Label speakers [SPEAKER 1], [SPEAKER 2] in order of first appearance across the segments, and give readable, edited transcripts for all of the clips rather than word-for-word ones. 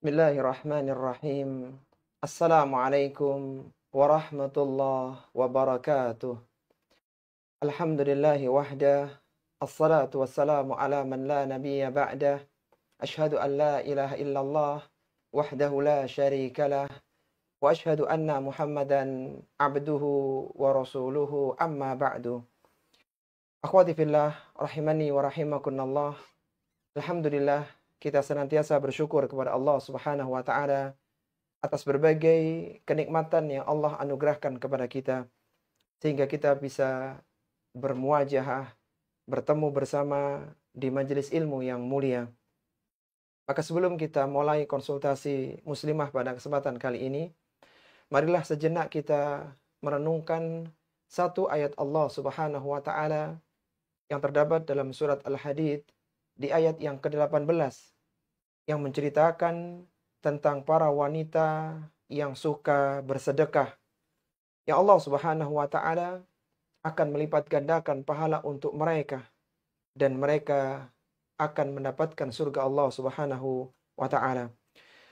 [SPEAKER 1] Bismillahirrahmanirrahim. Assalamualaikum warahmatullahi wabarakatuh. Alhamdulillahi wahdah. Assalatu wassalamu ala man la nabiyya ba'dah. Ashhadu an la ilaha illallah wahdahu la syarikalah. Wa ashhadu anna Muhammadan abduhu wa rasuluhu amma ba'du. Akhwati fillah rahimani wa rahimakunallah. Alhamdulillah kita senantiasa bersyukur kepada Allah Subhanahu wa taala atas berbagai kenikmatan yang Allah anugerahkan kepada kita sehingga kita bisa bermuajahah, bertemu bersama di majelis ilmu yang mulia. Maka sebelum kita mulai konsultasi muslimah pada kesempatan kali ini, marilah sejenak kita merenungkan satu ayat Allah Subhanahu wa taala yang terdapat dalam surat Al-Hadid di ayat yang ke-18 yang menceritakan tentang para wanita yang suka bersedekah. Yang Allah Subhanahu wa taala akan melipat gandakan pahala untuk mereka dan mereka akan mendapatkan surga Allah Subhanahu wa taala.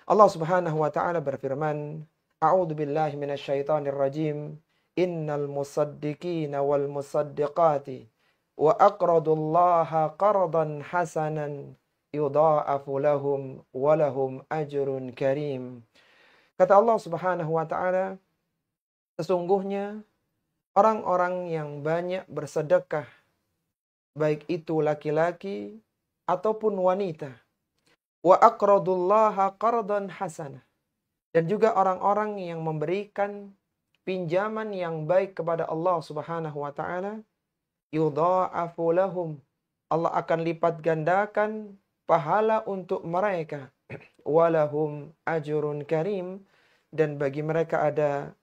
[SPEAKER 1] Allah Subhanahu wa taala berfirman, A'udzu billahi minasyaitonir rajim. Innal musaddiqina wal musaddiqati wa aqradullaha qardan hasanan yudha'afu lahum wa lahum ajrun karim. Kata Allah Subhanahu wa taala, sesungguhnya orang-orang yang banyak bersedekah, baik itu laki-laki ataupun wanita, wa aqradullaha qardan hasanah, dan juga orang-orang yang memberikan pinjaman yang baik kepada Allah Subhanahu wa taala, yudha'afu lahum, Allah akan lipat gandakan pahala untuk mereka, walahum ajrun karim, dan bagi mereka ada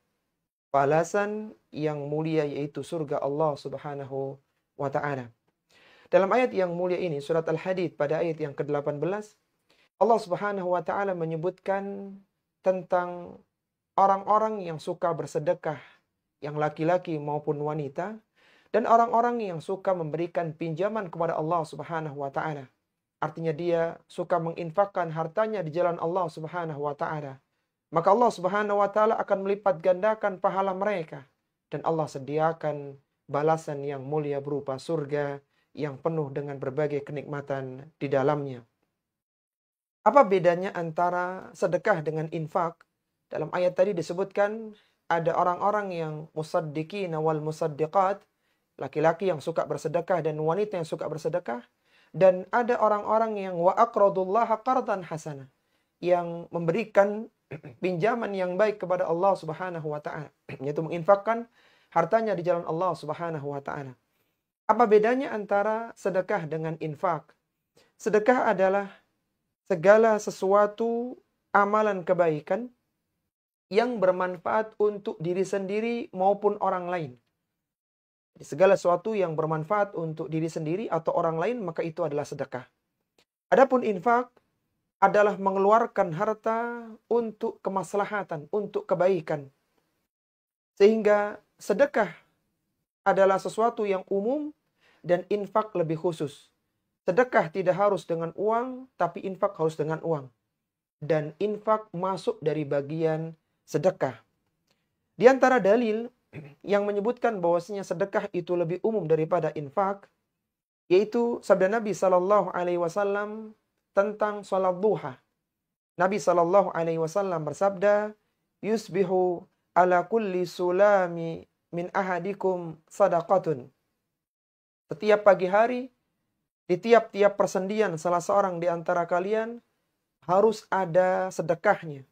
[SPEAKER 1] balasan yang mulia yaitu surga Allah Subhanahu wa taala. Dalam ayat yang mulia ini, surat Al-Hadid pada ayat yang ke-18, Allah Subhanahu wa taala menyebutkan tentang orang-orang yang suka bersedekah, yang laki-laki maupun wanita, dan orang-orang yang suka memberikan pinjaman kepada Allah Subhanahu wa taala. Artinya dia suka menginfakkan hartanya di jalan Allah Subhanahu wa taala. Maka Allah Subhanahu wa taala akan melipat gandakan pahala mereka dan Allah sediakan balasan yang mulia berupa surga yang penuh dengan berbagai kenikmatan di dalamnya. Apa bedanya antara sedekah dengan infak? Dalam ayat tadi disebutkan ada orang-orang yang musaddiqina wal musaddiqat, laki-laki yang suka bersedekah dan wanita yang suka bersedekah. Dan ada orang-orang yang wa aqradullaha qardan hasanah, yang memberikan pinjaman yang baik kepada Allah Subhanahu wa taala, yaitu menginfakkan hartanya di jalan Allah Subhanahu wa taala. Apa bedanya antara sedekah dengan infak? Sedekah adalah segala sesuatu amalan kebaikan yang bermanfaat untuk diri sendiri maupun orang lain. Segala sesuatu yang bermanfaat untuk diri sendiri atau orang lain, maka itu adalah sedekah. Adapun infak adalah mengeluarkan harta untuk kemaslahatan, untuk kebaikan. Sehingga sedekah adalah sesuatu yang umum dan infak lebih khusus. Sedekah tidak harus dengan uang, tapi infak harus dengan uang. Dan infak masuk dari bagian sedekah. Di antara dalil yang menyebutkan bahwasanya sedekah itu lebih umum daripada infak, yaitu sabda Nabi sallallahu alaihi wasallam tentang salat duha. Nabi sallallahu alaihi wasallam bersabda, "Yusbihu ala kulli sulami min ahadikum sadaqatun." Setiap pagi hari, di tiap-tiap persendian salah seorang di antara kalian harus ada sedekahnya.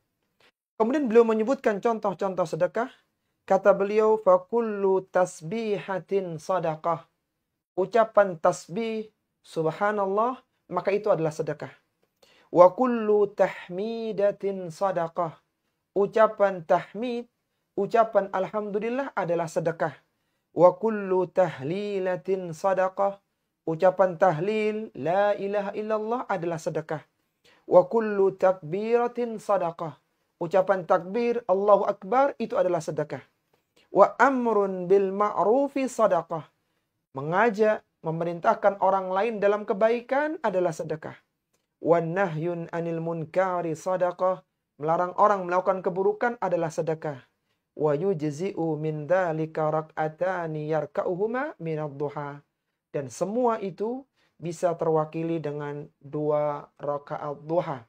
[SPEAKER 1] Kemudian beliau menyebutkan contoh-contoh sedekah. Kata beliau, fakullu tasbihatin sadaqah. Ucapan tasbih, subhanallah, maka itu adalah sedekah. Wa kullu tahmidatin sadaqah. Ucapan tahmid, ucapan alhamdulillah adalah sedekah. Wa kullu tahlilatin sadaqah. Ucapan tahlil, la ilaha illallah adalah sedekah. Wa kullu takbiratin sadaqah. Ucapan takbir, Allahu Akbar, itu adalah sedekah. Wa amrun bil ma'rufi sadaqah. Mengajak, memerintahkan orang lain dalam kebaikan adalah sedekah. wan nahyun 'anil munkari shadaqah. Melarang orang melakukan keburukan adalah sedekah. Wa yujzi'u min dzalika rak'atani yarka'uhuma minad duha. Dan semua itu bisa terwakili dengan 2 rakaat duha.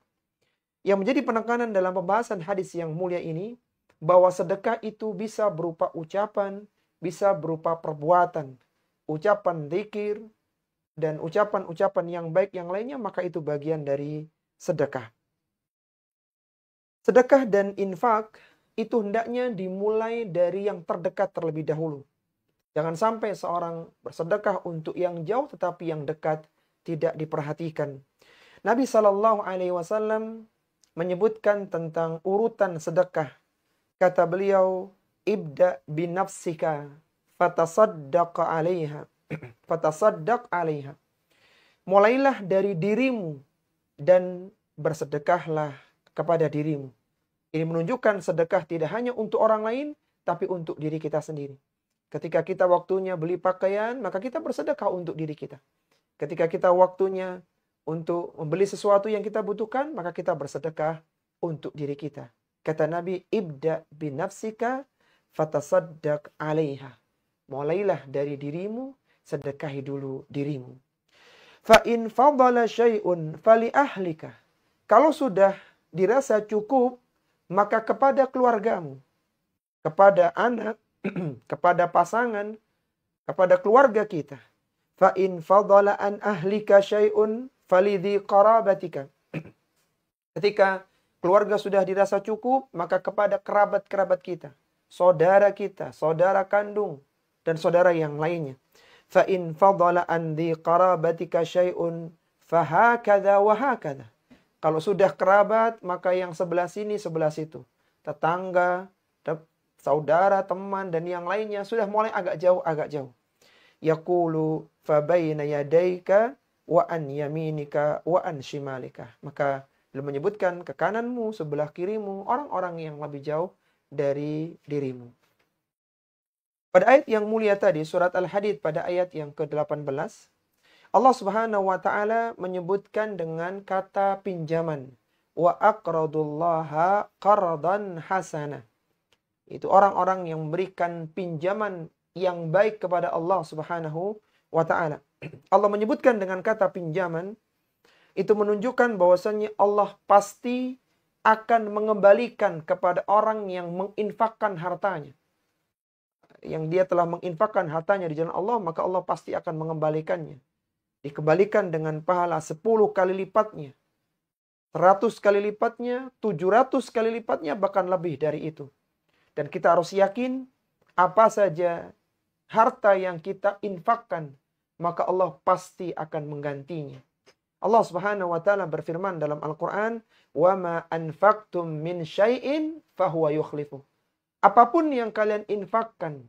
[SPEAKER 1] Yang menjadi penekanan dalam pembahasan hadis yang mulia ini, bahwa sedekah itu bisa berupa ucapan, bisa berupa perbuatan. Ucapan zikir, dan ucapan-ucapan yang baik yang lainnya, maka itu bagian dari sedekah. Sedekah dan infak itu hendaknya dimulai dari yang terdekat terlebih dahulu. Jangan sampai seorang bersedekah untuk yang jauh tetapi yang dekat tidak diperhatikan. Nabi SAW menyebutkan tentang urutan sedekah. Kata beliau, ibda binafsika fatasaddaq 'alaiha. Fatasaddaq 'alaiha. Mulailah dari dirimu dan bersedekahlah kepada dirimu. Ini menunjukkan sedekah tidak hanya untuk orang lain, tapi untuk diri kita sendiri. Ketika kita waktunya beli pakaian, maka kita bersedekah untuk diri kita. Ketika kita waktunya untuk membeli sesuatu yang kita butuhkan, maka kita bersedekah untuk diri kita. Kata Nabi, ibda binafsika fatasaddaq 'alaiha. Mulailah dari dirimu, sedekahi dulu dirimu. Fa in fadala syai'un fali ahlika. Kalau sudah dirasa cukup, maka kepada keluargamu, kepada anak, kepada pasangan, kepada keluarga kita. Fa in fadala an ahlika syai'un falidhi qarabatika. Ketika keluarga sudah dirasa cukup, maka kepada kerabat-kerabat kita, saudara kita, saudara kandung, dan saudara yang lainnya. Fa in fadala an dhi qarabatika syai'un fahakadha wa hakadha. Kalau sudah kerabat, maka yang sebelah sini, sebelah situ. Tetangga, saudara, teman, dan yang lainnya sudah mulai agak jauh. Yaqulu fabayna yadayka wa an yaminika wa an shimalika. Maka beliau menyebutkan ke kananmu, sebelah kirimu, orang-orang yang lebih jauh dari dirimu. Pada ayat yang mulia tadi, surat Al-Hadid pada ayat yang ke-18, Allah Subhanahu wa taala menyebutkan dengan kata pinjaman. Wa aqradullaha qardan hasana. Itu orang-orang yang memberikan pinjaman yang baik kepada Allah Subhanahu wa taala. Allah menyebutkan dengan kata pinjaman, itu menunjukkan bahwasanya Allah pasti akan mengembalikan kepada orang yang menginfakkan hartanya. Yang dia telah menginfakkan hartanya di jalan Allah, maka Allah pasti akan mengembalikannya. Dikembalikan dengan pahala 10 kali lipatnya, 100 kali lipatnya, 700 kali lipatnya, bahkan lebih dari itu. Dan kita harus yakin, apa saja harta yang kita infakkan, maka Allah pasti akan menggantinya. Allah Subhanahu wa taala berfirman dalam Al-Qur'an, "Wa ma anfaqtum min syai'in fahuwa yukhlifuh." Apapun yang kalian infakkan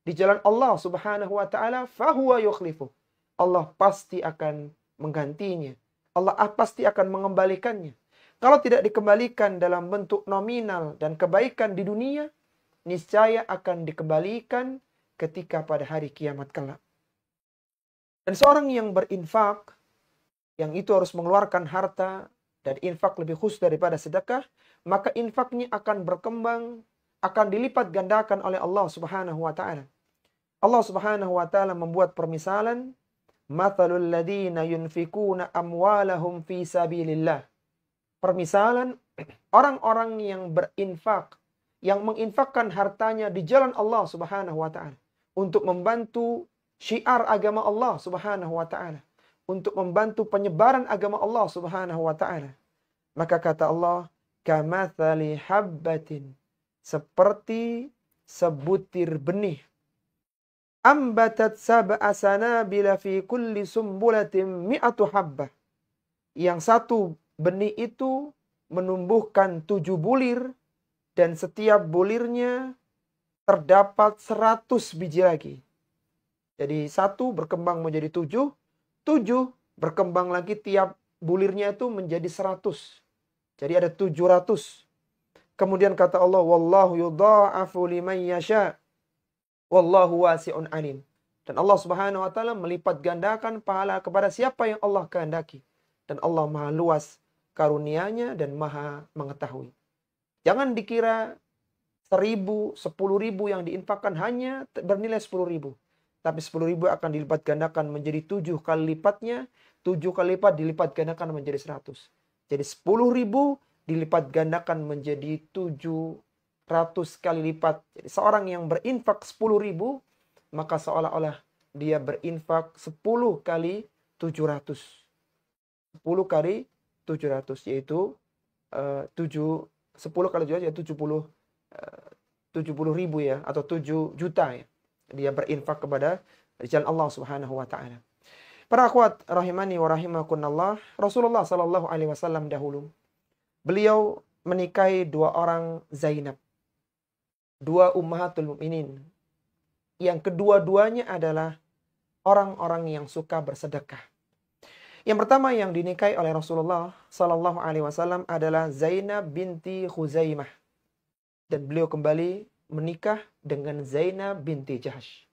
[SPEAKER 1] di jalan Allah Subhanahu wa taala, fahuwa yukhlifuh. Allah pasti akan menggantinya. Allah pasti akan mengembalikannya. Kalau tidak dikembalikan dalam bentuk nominal dan kebaikan di dunia, niscaya akan dikembalikan ketika pada hari kiamat kelak. Dan seorang yang berinfak, yang itu harus mengeluarkan harta dan infak lebih khusus daripada sedekah, maka infaknya akan berkembang, akan dilipat gandakan oleh Allah Subhanahu wa taala. Allah Subhanahu wa taala membuat permisalan, mathalul ladzina yunfikuna amwalahum fi sabilillah. Permisalan orang-orang yang berinfak, yang menginfakkan hartanya di jalan Allah Subhanahu wa taala untuk membantu syiar agama Allah Subhanahu wa taala, untuk membantu penyebaran agama Allah Subhanahu wa taala. Maka kata Allah, kamathali habbatin, seperti sebutir benih, ambatat sab'a sanabila fi kulli sumbulatin mi'atu habbah. Yang satu benih itu menumbuhkan 7 bulir, dan setiap bulirnya terdapat 100 biji lagi. Jadi 1 berkembang menjadi 7, 7 berkembang lagi, tiap bulirnya itu menjadi 100. Jadi ada 700. Kemudian kata Allah, wallahu yudha'afu liman yasha. Wallahu wasi'un alim. Dan Allah Subhanahu wa taala melipat gandakan pahala kepada siapa yang Allah kehendaki. Dan Allah Maha luas karunia-Nya dan Maha mengetahui. Jangan dikira 1.000, 10.000 yang diinfakkan hanya bernilai 10.000. Tapi 10.000 akan dilipat gandakan menjadi 7 kali lipatnya. 7 kali lipat dilipat gandakan menjadi 100. Jadi 10.000 dilipat gandakan menjadi 700 kali lipat. Jadi seorang yang berinfak 10.000, maka seolah-olah dia berinfak 10 kali 700. 10 kali 700 yaitu 10 kali 700 yaitu 70.000 ya, atau 7 juta ya. Dia berinfak kepada jalan Allah Subhanahu wa taala. Para akhwat rahimani wa rahimakumullah, Rasulullah sallallahu alaihi wasallam dahulu beliau menikahi 2 orang Zainab, 2 ummahatul mukminin, yang kedua-duanya adalah orang-orang yang suka bersedekah. Yang pertama yang dinikahi oleh Rasulullah sallallahu alaihi wasallam adalah Zainab binti Khuzaimah, dan beliau kembali menikah dengan Zainab binti Jahsh.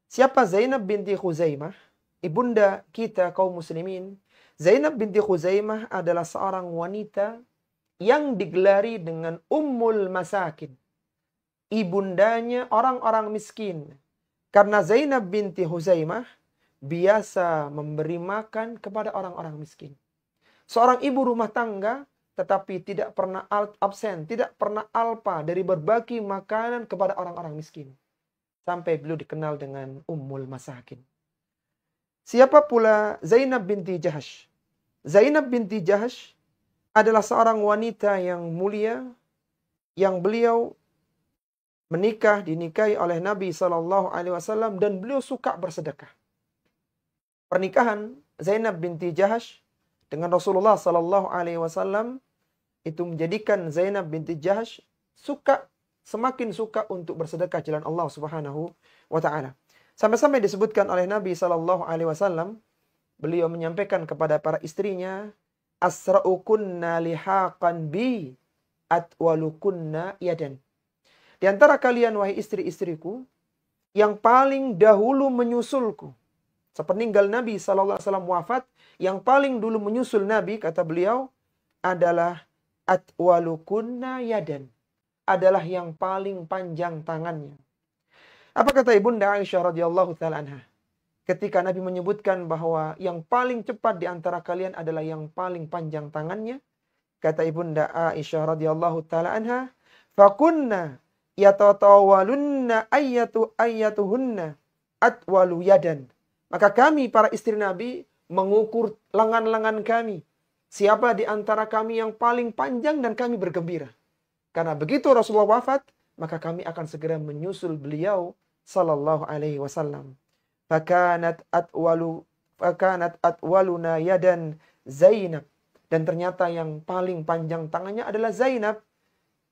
[SPEAKER 1] Siapa Zainab binti Khuzaimah? Ibunda kita kaum muslimin. Zainab binti Khuzaimah adalah seorang wanita yang digelari dengan Ummul Masakin, ibundanya orang-orang miskin. Karena Zainab binti Khuzaimah biasa memberi makan kepada orang-orang miskin. Seorang ibu rumah tangga tetapi tidak pernah absen, tidak pernah alpa dari berbagi makanan kepada orang-orang miskin. Sampai beliau dikenal dengan Ummul Masakin. Siapa pula Zainab binti Jahsh? Zainab binti Jahsh adalah seorang wanita yang mulia, yang beliau dinikahi oleh Nabi SAW, dan beliau suka bersedekah. Pernikahan Zainab binti Jahsh dengan Rasulullah SAW itu menjadikan Zainab binti Jahsh semakin suka untuk bersedekah jalan Allah Subhanahu wa taala. Sampai-sampai disebutkan oleh Nabi SAW, beliau menyampaikan kepada para istrinya, asra'ukunna lihaqan bi atwalukunna yadan. Di antara kalian wahai istri-istriku, yang paling dahulu menyusulku. Sepeninggal Nabi SAW wafat, yang paling dulu menyusul Nabi, kata beliau, adalah atwalukunna yadan. Adalah yang paling panjang tangannya. Apa kata Ibunda Aisyah radhiyallahu taala anha? Ketika Nabi menyebutkan bahwa yang paling cepat di antara kalian adalah yang paling panjang tangannya, kata Ibunda Aisyah radhiyallahu taala anha, fakunna yatatawalunna ayyatuhunna atwalu yadan. Maka kami para istri Nabi mengukur lengan-lengan kami. Siapa di antara kami yang paling panjang, dan kami bergembira. Karena begitu Rasulullah wafat, maka kami akan segera menyusul beliau sallallahu alaihi wasallam. Fakanat atwaluna yadan Zainab. Dan ternyata yang paling panjang tangannya adalah Zainab.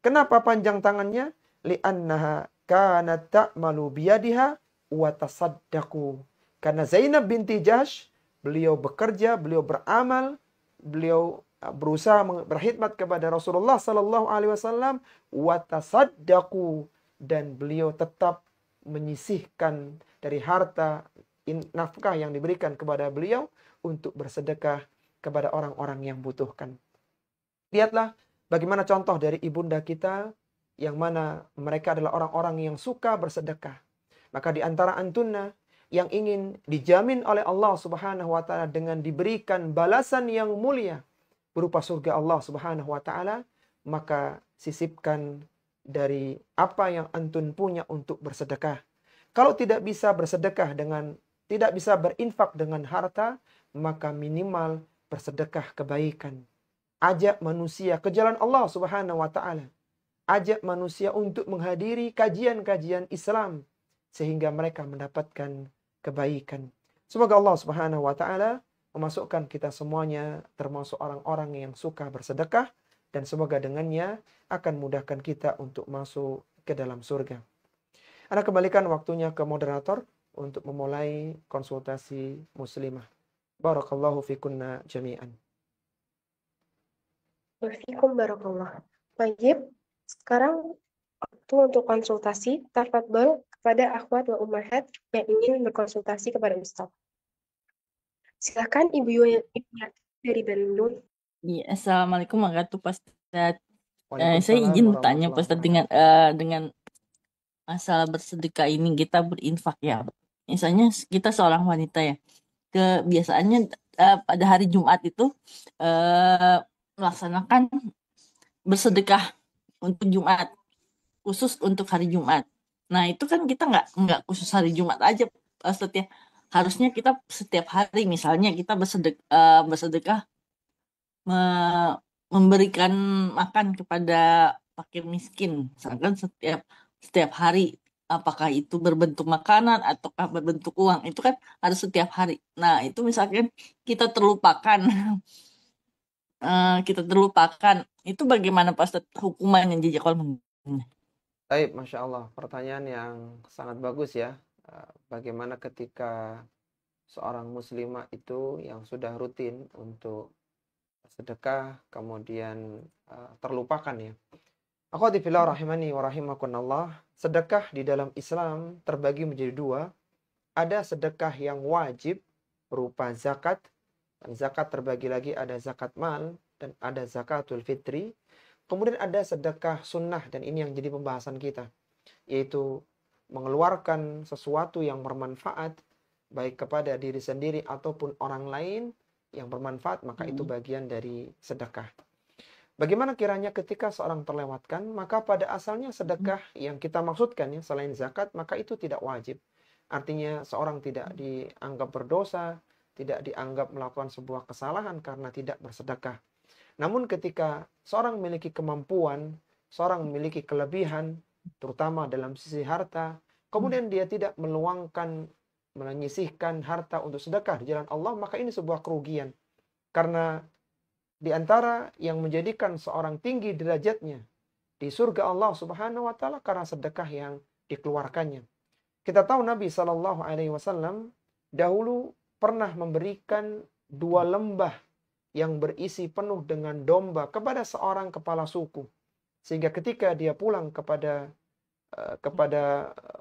[SPEAKER 1] Kenapa panjang tangannya? Li'annaha kanat ta'malu biyadiha wa tasaddaqu. Karena Zainab binti Jahsh, beliau bekerja, beliau beramal, beliau berusaha berkhidmat kepada Rasulullah sallallahu alaihi wasallam, wa tasaddaqu, dan beliau tetap menyisihkan dari harta nafkah yang diberikan kepada beliau untuk bersedekah kepada orang-orang yang butuhkan. Lihatlah bagaimana contoh dari ibunda kita, yang mana mereka adalah orang-orang yang suka bersedekah. Maka di antara antunna yang ingin dijamin oleh Allah Subhanahu wa taala dengan diberikan balasan yang mulia berupa surga Allah Subhanahu wa taala, maka sisipkan dari apa yang antun punya untuk bersedekah. Kalau tidak bisa bersedekah tidak bisa berinfak dengan harta, maka minimal bersedekah kebaikan. Ajak manusia ke jalan Allah Subhanahu wa taala. Ajak manusia untuk menghadiri kajian-kajian Islam sehingga mereka mendapatkan kebaikan. Semoga Allah Subhanahu wa taala memasukkan kita semuanya termasuk orang-orang yang suka bersedekah, dan semoga dengannya akan mudahkan kita untuk masuk ke dalam surga. Ana kembalikan waktunya ke moderator untuk memulai konsultasi muslimah. Barakallahu fikunna jami'an.
[SPEAKER 2] Wafikum barakallah. Baik, sekarang waktu untuk konsultasi. Tafadhol kepada akhwat wa ummahat yang ingin berkonsultasi kepada Ustaz. Silakan Ibu Yati dari Bandung.
[SPEAKER 3] Iya, Assalamualaikum warahmatullahi wabarakatuh, Pak Ustadz. Saya
[SPEAKER 1] Waalaikumsalam
[SPEAKER 3] izin bertanya Pak
[SPEAKER 1] warahmatullahi
[SPEAKER 3] Ustadz
[SPEAKER 1] wabarakatuh.
[SPEAKER 3] dengan masalah bersedekah ini kita berinfak ya. Misalnya kita seorang wanita ya, kebiasaannya pada hari Jumat itu eh, melaksanakan bersedekah untuk Jumat, khusus untuk hari Jumat. Nah itu kan kita nggak khusus hari Jumat aja Pak Ustadz ya. Harusnya kita setiap hari misalnya kita bersedekah me- memberikan makan kepada fakir miskin, misalkan setiap setiap hari, apakah itu berbentuk makanan ataukah berbentuk uang, itu kan harus setiap hari. Nah, itu misalkan kita terlupakan, kita terlupakan, itu bagaimana Pak Ustadz hukumannya jejak kolom?
[SPEAKER 1] Baik, Masya Allah. Pertanyaan yang sangat bagus ya. Bagaimana ketika seorang muslimah itu yang sudah rutin untuk sedekah, kemudian terlupakan ya. Akhwati fillah rahimani wa rahimakumullah. Sedekah di dalam Islam terbagi menjadi dua. Ada sedekah yang wajib berupa zakat. Dan zakat terbagi lagi ada zakat mal dan ada zakatul fitri. Kemudian ada sedekah sunnah dan ini yang jadi pembahasan kita. Yaitu mengeluarkan sesuatu yang bermanfaat baik kepada diri sendiri ataupun orang lain yang bermanfaat, maka itu bagian dari sedekah. Bagaimana kiranya ketika seorang terlewatkan, maka pada asalnya sedekah yang kita maksudkan ya selain zakat, maka itu tidak wajib. Artinya seorang tidak dianggap berdosa, tidak dianggap melakukan sebuah kesalahan karena tidak bersedekah. Namun ketika seorang memiliki kemampuan, seorang memiliki kelebihan, terutama dalam sisi harta, kemudian dia tidak meluangkan, menyisihkan harta untuk sedekah di jalan Allah, maka ini sebuah kerugian. Karena di antara yang menjadikan seorang tinggi derajatnya di surga Allah Subhanahu wa taala karena sedekah yang dikeluarkannya. Kita tahu Nabi Shallallahu alaihi wasallam dahulu pernah memberikan 2 lembah yang berisi penuh dengan domba kepada seorang kepala suku. Sehingga ketika dia pulang kepada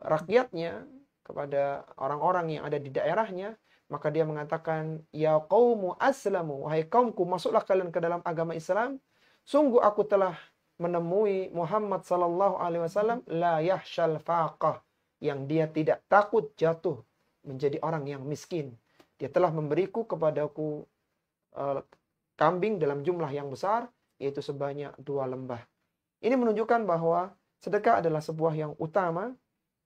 [SPEAKER 1] rakyatnya, kepada orang-orang yang ada di daerahnya, maka dia mengatakan, ya qaumu aslamu, wahai kaumku, masuklah kalian ke dalam agama Islam. Sungguh aku telah menemui Muhammad sallallahu alaihi wasallam la yahsyal faqah, yang dia tidak takut jatuh menjadi orang yang miskin. Dia telah memberiku kepadaku kambing dalam jumlah yang besar, yaitu sebanyak 2 lembah. Ini menunjukkan bahwa sedekah adalah sebuah yang utama,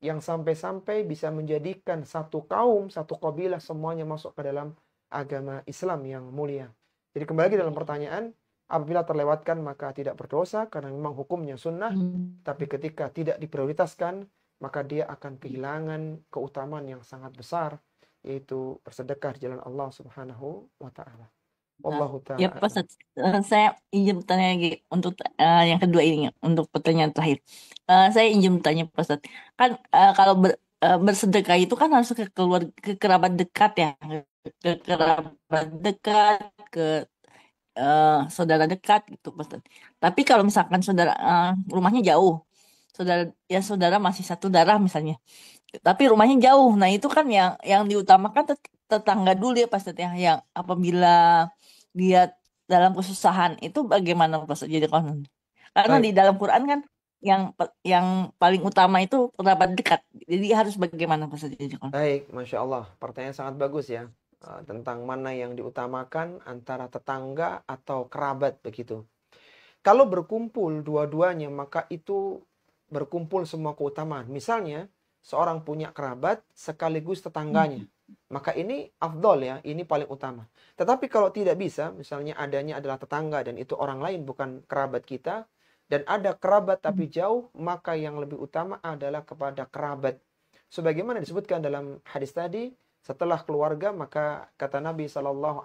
[SPEAKER 1] yang sampai-sampai bisa menjadikan satu kaum, satu kabilah semuanya masuk ke dalam agama Islam yang mulia. Jadi kembali lagi dalam pertanyaan, apabila terlewatkan maka tidak berdosa karena memang hukumnya sunnah, tapi ketika tidak diprioritaskan, maka dia akan kehilangan keutamaan yang sangat besar, yaitu bersedekah di jalan Allah Subhanahu wa taala. Wallahu
[SPEAKER 3] Ya
[SPEAKER 1] taala
[SPEAKER 3] Pak
[SPEAKER 1] a'lam.
[SPEAKER 3] Ustadz, saya izin bertanya lagi untuk yang kedua ini, untuk pertanyaan terakhir. Saya izin bertanya Pak Ustadz, kan kalau bersedekah itu kan harus ke kerabat dekat ya, ke kerabat dekat, ke saudara dekat gitu Pak Ustadz. Tapi kalau misalkan saudara rumahnya jauh, saudara masih satu darah misalnya, tapi rumahnya jauh. Nah, itu kan yang diutamakan tetangga dulu ya Pak Ustadz ya, yang apabila dia dalam kesusahan itu bagaimana Pak Ustadz jadi konon. Karena di
[SPEAKER 1] Baik,
[SPEAKER 3] dalam Quran kan yang paling utama itu kerabat dekat. Jadi harus bagaimana Pak Ustadz jadi konon.
[SPEAKER 1] baik, Masya Allah. Pertanyaan sangat bagus ya. Tentang mana yang diutamakan antara tetangga atau kerabat begitu. Kalau berkumpul dua-duanya, maka itu berkumpul semua keutamaan. Misalnya, seorang punya kerabat sekaligus tetangganya. Maka ini afdol ya, ini paling utama. Tetapi kalau tidak bisa, misalnya adanya adalah tetangga dan itu orang lain bukan kerabat kita, dan ada kerabat tapi jauh, maka yang lebih utama adalah kepada kerabat. Sebagaimana disebutkan dalam hadis tadi, setelah keluarga maka kata Nabi SAW,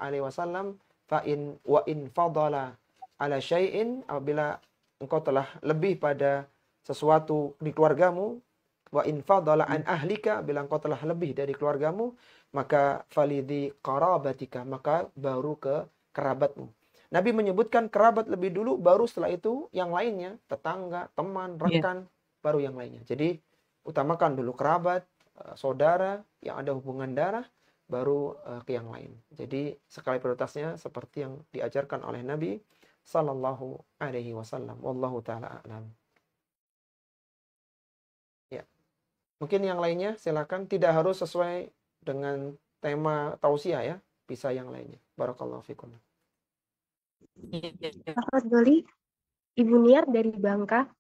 [SPEAKER 1] fa in wa in fadala ala syai'in, apabila engkau telah lebih pada sesuatu di keluargamu, wa in fadala an ahlika, bila engkau telah lebih dari keluargamu, maka falidhi qarabatika, maka baru ke kerabatmu. Nabi menyebutkan kerabat lebih dulu, baru setelah itu yang lainnya, tetangga, teman,
[SPEAKER 3] Iya.
[SPEAKER 1] rekan, baru yang lainnya. Jadi utamakan dulu kerabat, saudara yang ada hubungan darah, baru ke yang lain. Jadi skala prioritasnya seperti yang diajarkan oleh Nabi Sallallahu Alaihi Wasallam. Wallahu taala a'lam. Ya, mungkin yang lainnya silakan, tidak harus sesuai dengan tema tausiah ya, bisa yang lainnya. Barakallahu fikum.
[SPEAKER 2] Tafadholi, Ibu Niar dari Bangka.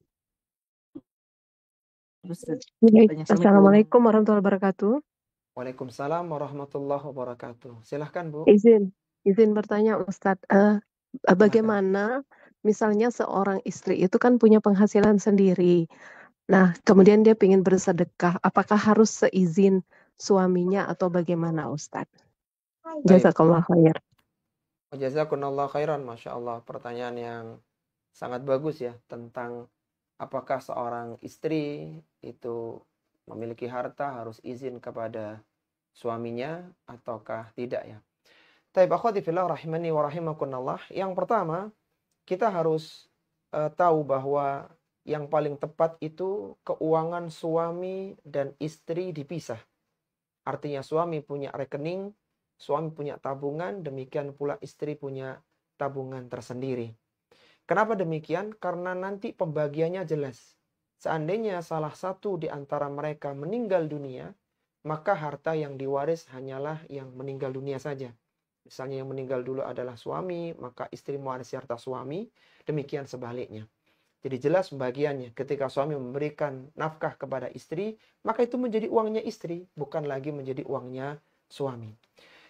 [SPEAKER 4] Assalamualaikum warahmatullahi wabarakatuh.
[SPEAKER 1] Waalaikumsalam warahmatullahi wabarakatuh. Silahkan Bu.
[SPEAKER 4] Izin bertanya Ustadz, bagaimana misalnya seorang istri itu kan punya penghasilan sendiri. Nah, kemudian dia ingin bersedekah, apakah harus seizin suaminya atau bagaimana Ustadz? Jazakallah khair.
[SPEAKER 1] Jazakumullah khairan, Masya Allah. Pertanyaan yang sangat bagus ya, tentang apakah seorang istri itu memiliki harta harus izin kepada suaminya ataukah tidak ya. Taib akhwati fillah rahimani wa rahimakumullah. Yang pertama, kita harus tahu bahwa yang paling tepat itu keuangan suami dan istri dipisah. Artinya suami punya rekening, suami punya tabungan, demikian pula istri punya tabungan tersendiri. Kenapa demikian? Karena nanti pembagiannya jelas. Seandainya salah satu di antara mereka meninggal dunia, maka harta yang diwaris hanyalah yang meninggal dunia saja. Misalnya yang meninggal dulu adalah suami, maka istri mewarisi harta suami, demikian sebaliknya. Jadi jelas pembagiannya. Ketika suami memberikan nafkah kepada istri, maka itu menjadi uangnya istri, bukan lagi menjadi uangnya suami.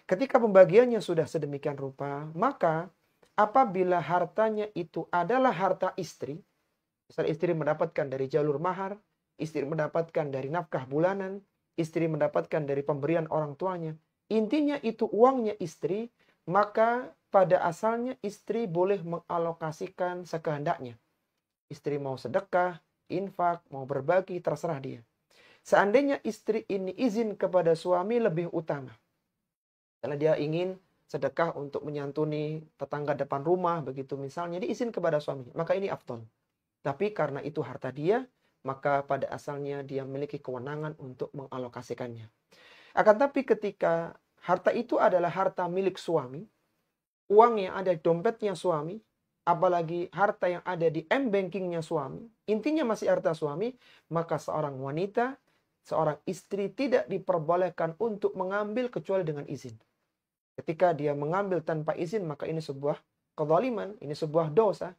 [SPEAKER 1] Ketika pembagiannya sudah sedemikian rupa, maka apabila hartanya itu adalah harta istri, misal istri mendapatkan dari jalur mahar, istri mendapatkan dari nafkah bulanan, istri mendapatkan dari pemberian orang tuanya, intinya itu uangnya istri, maka pada asalnya istri boleh mengalokasikan sekehendaknya. Istri mau sedekah, infak, mau berbagi, terserah dia. Seandainya istri ini izin kepada suami lebih utama, karena dia ingin sedekah untuk menyantuni tetangga depan rumah, begitu misalnya, diizin kepada suami, maka ini afdol. Tapi karena itu harta dia, maka pada asalnya dia memiliki kewenangan untuk mengalokasikannya. Akan tapi ketika harta itu adalah harta milik suami, uang yang ada di dompetnya suami, apalagi harta yang ada di m-bankingnya suami, intinya masih harta suami, maka seorang wanita, seorang istri tidak diperbolehkan untuk mengambil kecuali dengan izin. Ketika dia mengambil tanpa izin, maka ini sebuah kezaliman, ini sebuah dosa.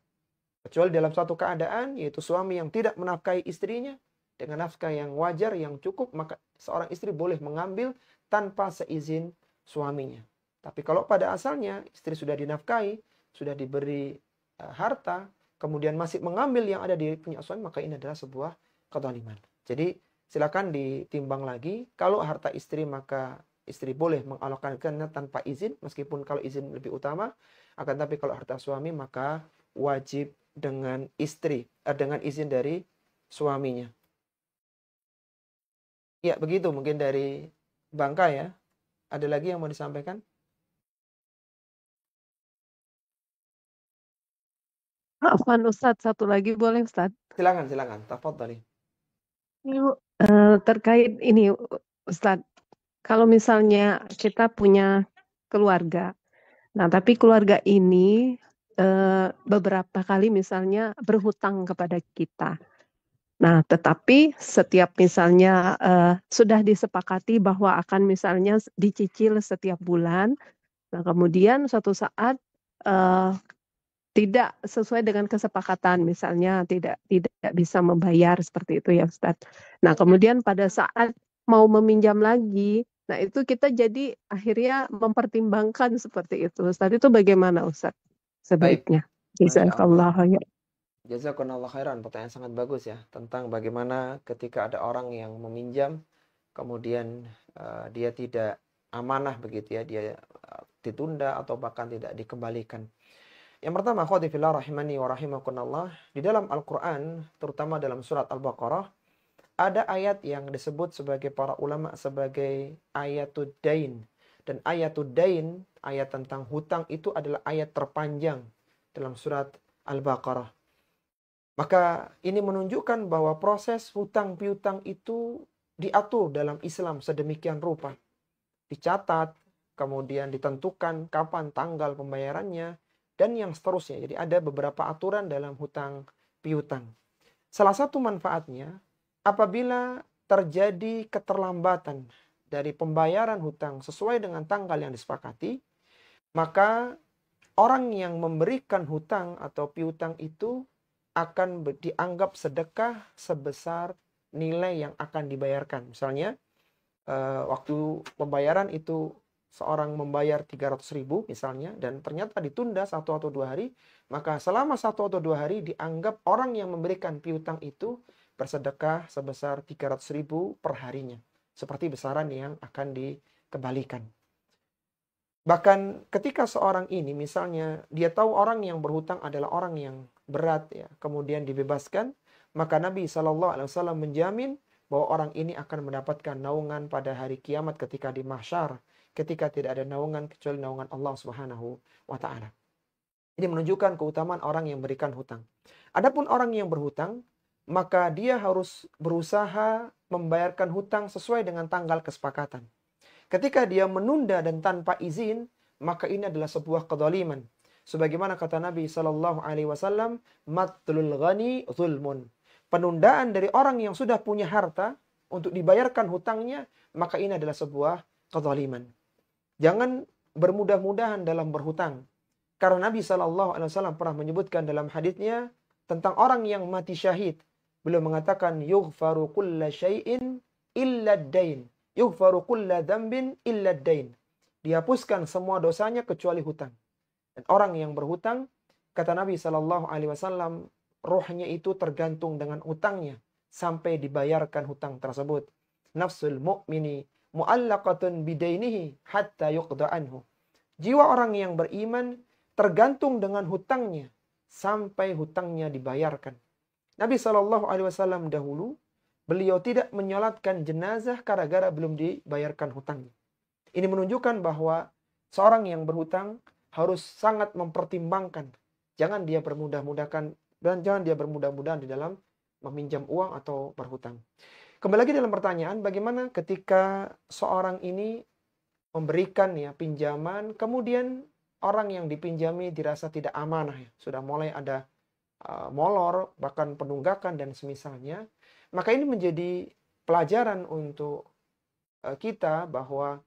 [SPEAKER 1] Kecuali dalam suatu keadaan, yaitu suami yang tidak menafkahi istrinya dengan nafkah yang wajar, yang cukup, maka seorang istri boleh mengambil tanpa seizin suaminya. Tapi kalau pada asalnya istri sudah dinafkahi, sudah diberi harta, kemudian masih mengambil yang ada di punya suami, maka ini adalah sebuah kezaliman. Jadi silakan ditimbang lagi. Kalau harta istri, maka istri boleh mengalokasikannya tanpa izin, meskipun kalau izin lebih utama. Akan tapi kalau harta suami, maka wajib dengan dengan izin dari suaminya. Ya, begitu mungkin dari Bangka ya. Ada lagi yang mau disampaikan?
[SPEAKER 4] Afwan Ustadz, satu lagi boleh Ustadz?
[SPEAKER 1] Silakan. Tafadhali.
[SPEAKER 4] Terkait ini Ustadz, kalau misalnya kita punya keluarga, nah tapi keluarga ini beberapa kali misalnya berhutang kepada kita. Nah, tetapi setiap misalnya sudah disepakati bahwa akan misalnya dicicil setiap bulan, nah kemudian suatu saat tidak sesuai dengan kesepakatan, misalnya tidak bisa membayar seperti itu ya Ustadz. Nah, kemudian pada saat mau meminjam lagi, nah itu kita jadi akhirnya mempertimbangkan seperti itu. Ustadz, itu bagaimana Ustadz sebaiknya? Jazakallah khair.
[SPEAKER 1] Jazakallah khairan, pertanyaan sangat bagus ya, tentang bagaimana ketika ada orang yang meminjam, kemudian dia tidak amanah begitu ya, dia ditunda atau bahkan tidak dikembalikan. Yang pertama, akhwati fillah rahimani wa rahimakumullah, di dalam Al-Quran, terutama dalam surat Al-Baqarah, ada ayat yang disebut sebagai para ulama sebagai ayatud dain. Dan ayatud dain, ayat tentang hutang, itu adalah ayat terpanjang dalam surat Al-Baqarah. Maka ini menunjukkan bahwa proses hutang piutang itu diatur dalam Islam sedemikian rupa. dicatat, kemudian ditentukan kapan tanggal pembayarannya, dan yang seterusnya. Jadi ada beberapa aturan dalam hutang piutang. Salah satu manfaatnya, apabila terjadi keterlambatan dari pembayaran hutang sesuai dengan tanggal yang disepakati, maka orang yang memberikan hutang atau piutang itu akan dianggap sedekah sebesar nilai yang akan dibayarkan. Misalnya, waktu pembayaran itu seorang membayar 300.000 misalnya, dan ternyata ditunda 1 atau 2 hari, maka selama 1 atau 2 hari dianggap orang yang memberikan piutang itu bersedekah sebesar 300.000 per harinya. Seperti besaran yang akan dikembalikan. Bahkan ketika seorang ini misalnya dia tahu orang yang berhutang adalah orang yang berat ya, kemudian dibebaskan, maka Nabi SAW menjamin bahwa orang ini akan mendapatkan naungan pada hari kiamat ketika di mahsyar, ketika tidak ada naungan kecuali naungan Allah Subhanahu wa taala. Ini menunjukkan keutamaan orang yang berikan hutang. Adapun orang yang berhutang, maka dia harus berusaha membayarkan hutang sesuai dengan tanggal kesepakatan. Ketika dia menunda dan tanpa izin, maka ini adalah sebuah kezaliman. Sebagaimana kata Nabi SAW, matlul ghani zulmun. Penundaan dari orang yang sudah punya harta untuk dibayarkan hutangnya, maka ini adalah sebuah kezaliman. Jangan bermudah-mudahan dalam berhutang. Karena Nabi SAW pernah menyebutkan dalam haditsnya tentang orang yang mati syahid. Beliau mengatakan, yughfaru kulla syai'in illa ad-dain. Yughfaru kulla dzambin illa ad-dain. Dihapuskan semua dosanya kecuali hutang. Dan orang yang berhutang, kata Nabi SAW, rohnya itu tergantung dengan hutangnya sampai dibayarkan hutang tersebut. Nafsul mu'mini mu'allaqatun bidainihi hatta yuqda anhu. Jiwa orang yang beriman tergantung dengan hutangnya sampai hutangnya dibayarkan. Nabi SAW dahulu, beliau tidak menyolatkan jenazah gara-gara belum dibayarkan hutangnya. Ini menunjukkan bahwa seorang yang berhutang harus sangat mempertimbangkan. Jangan dia bermudah-mudahan dan jangan dia bermudah-mudahan di dalam meminjam uang atau berhutang. Kembali lagi dalam pertanyaan, bagaimana ketika seorang ini memberikan ya pinjaman, kemudian orang yang dipinjami dirasa tidak amanah ya, sudah mulai ada molor, bahkan penunggakan dan semisalnya, maka ini menjadi pelajaran untuk kita bahwa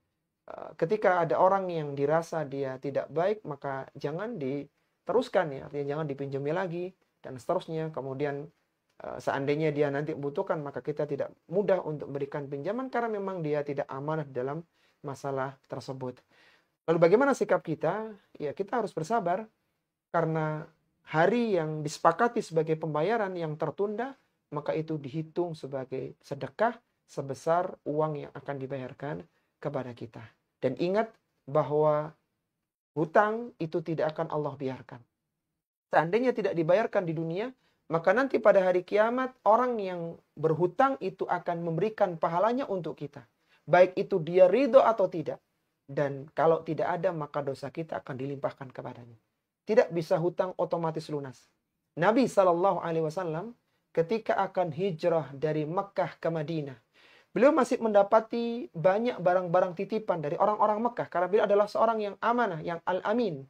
[SPEAKER 1] ketika ada orang yang dirasa dia tidak baik, maka jangan diteruskan ya, artinya jangan dipinjami lagi dan seterusnya. Kemudian seandainya dia nanti membutuhkan, maka kita tidak mudah untuk memberikan pinjaman karena memang dia tidak amanah dalam masalah tersebut. Lalu bagaimana sikap kita? Ya, kita harus bersabar karena hari yang disepakati sebagai pembayaran yang tertunda, maka itu dihitung sebagai sedekah sebesar uang yang akan dibayarkan kepada kita. Dan ingat bahwa hutang itu tidak akan Allah biarkan. Seandainya tidak dibayarkan di dunia, maka nanti pada hari kiamat orang yang berhutang itu akan memberikan pahalanya untuk kita. Baik itu dia ridho atau tidak. Dan kalau tidak ada, maka dosa kita akan dilimpahkan kepadanya. Tidak bisa hutang otomatis lunas. Nabi SAW ketika akan hijrah dari Mekah ke Madinah, beliau masih mendapati banyak barang-barang titipan dari orang-orang Mekah. Karena beliau adalah seorang yang amanah, yang al-amin.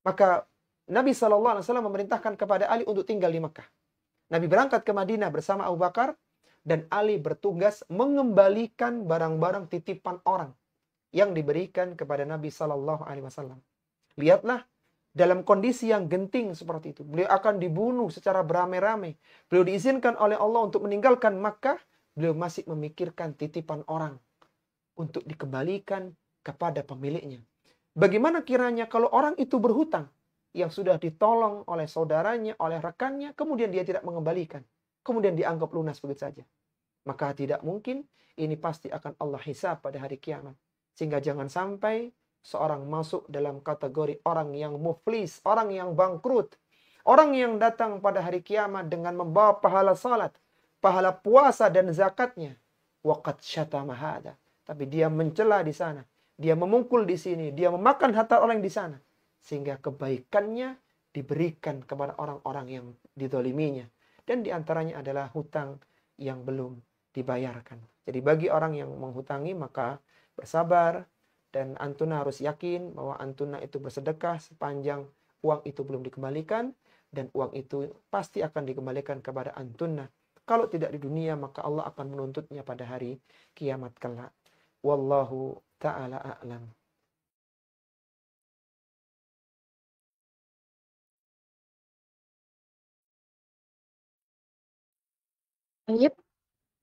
[SPEAKER 1] Maka Nabi SAW memerintahkan kepada Ali untuk tinggal di Mekah. Nabi berangkat ke Madinah bersama Abu Bakar, dan Ali bertugas mengembalikan barang-barang titipan orang yang diberikan kepada Nabi SAW. Lihatlah, dalam kondisi yang genting seperti itu, beliau akan dibunuh secara beramai-ramai. Beliau diizinkan oleh Allah untuk meninggalkan Makkah. Beliau masih memikirkan titipan orang untuk dikembalikan kepada pemiliknya. Bagaimana kiranya kalau orang itu berhutang yang sudah ditolong oleh saudaranya, oleh rekannya, kemudian dia tidak mengembalikan, kemudian dianggap lunas begitu saja. Maka tidak mungkin, ini pasti akan Allah hisab pada hari kiamat. Sehingga jangan sampai seorang masuk dalam kategori orang yang muflis, orang yang bangkrut. Orang yang datang pada hari kiamat dengan membawa pahala salat, pahala puasa dan zakatnya. Waqad syatama hada. Tapi dia mencela di sana. Dia memukul di sini. Dia memakan harta orang di sana. Sehingga kebaikannya diberikan kepada orang-orang yang dizaliminya. Dan diantaranya adalah hutang yang belum dibayarkan. Jadi bagi orang yang menghutangi, maka bersabar, Dan antuna harus yakin bahwa antuna itu bersedekah sepanjang uang itu belum dikembalikan. Dan uang itu pasti akan dikembalikan kepada antuna. Kalau tidak di dunia, maka Allah akan menuntutnya pada hari kiamat kelak. Wallahu ta'ala a'lam.
[SPEAKER 2] Baik,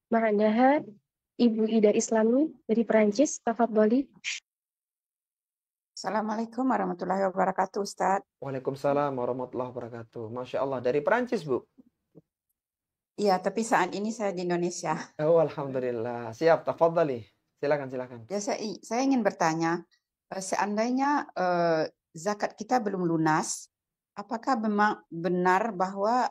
[SPEAKER 2] Ma'anaha Ibu Ida Islami dari Perancis, tafadholi.
[SPEAKER 5] Assalamualaikum warahmatullahi wabarakatuh, Ustadz.
[SPEAKER 1] Waalaikumsalam warahmatullahi wabarakatuh. Masya Allah, dari Perancis, Bu?
[SPEAKER 5] Iya, tapi saat ini saya di Indonesia.
[SPEAKER 1] Oh, alhamdulillah. Siap, tafadhali. Silakan.
[SPEAKER 5] Ya, saya ingin bertanya, seandainya zakat kita belum lunas, apakah memang benar bahwa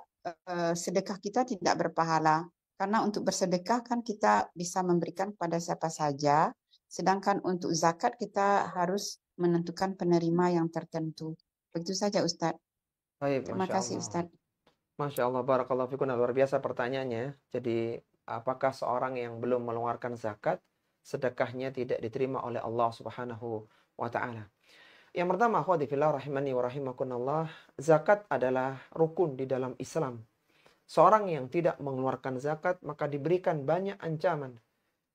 [SPEAKER 5] sedekah kita tidak berpahala? Karena untuk bersedekah kan kita bisa memberikan kepada siapa saja, sedangkan untuk zakat kita harus menentukan penerima yang tertentu. Begitu saja, Ustadz.
[SPEAKER 1] Baik,
[SPEAKER 5] Terima
[SPEAKER 1] Masya
[SPEAKER 5] kasih,
[SPEAKER 1] Allah.
[SPEAKER 5] Ustadz.
[SPEAKER 1] Masya Allah, barakallahu fikum. Luar biasa pertanyaannya. Jadi, apakah seorang yang belum mengeluarkan zakat, sedekahnya tidak diterima oleh Allah Subhanahu wa Ta'ala? Yang pertama, akhwati fillah rahimani wa rahimakumullah, zakat adalah rukun di dalam Islam. Seorang yang tidak mengeluarkan zakat, maka diberikan banyak ancaman,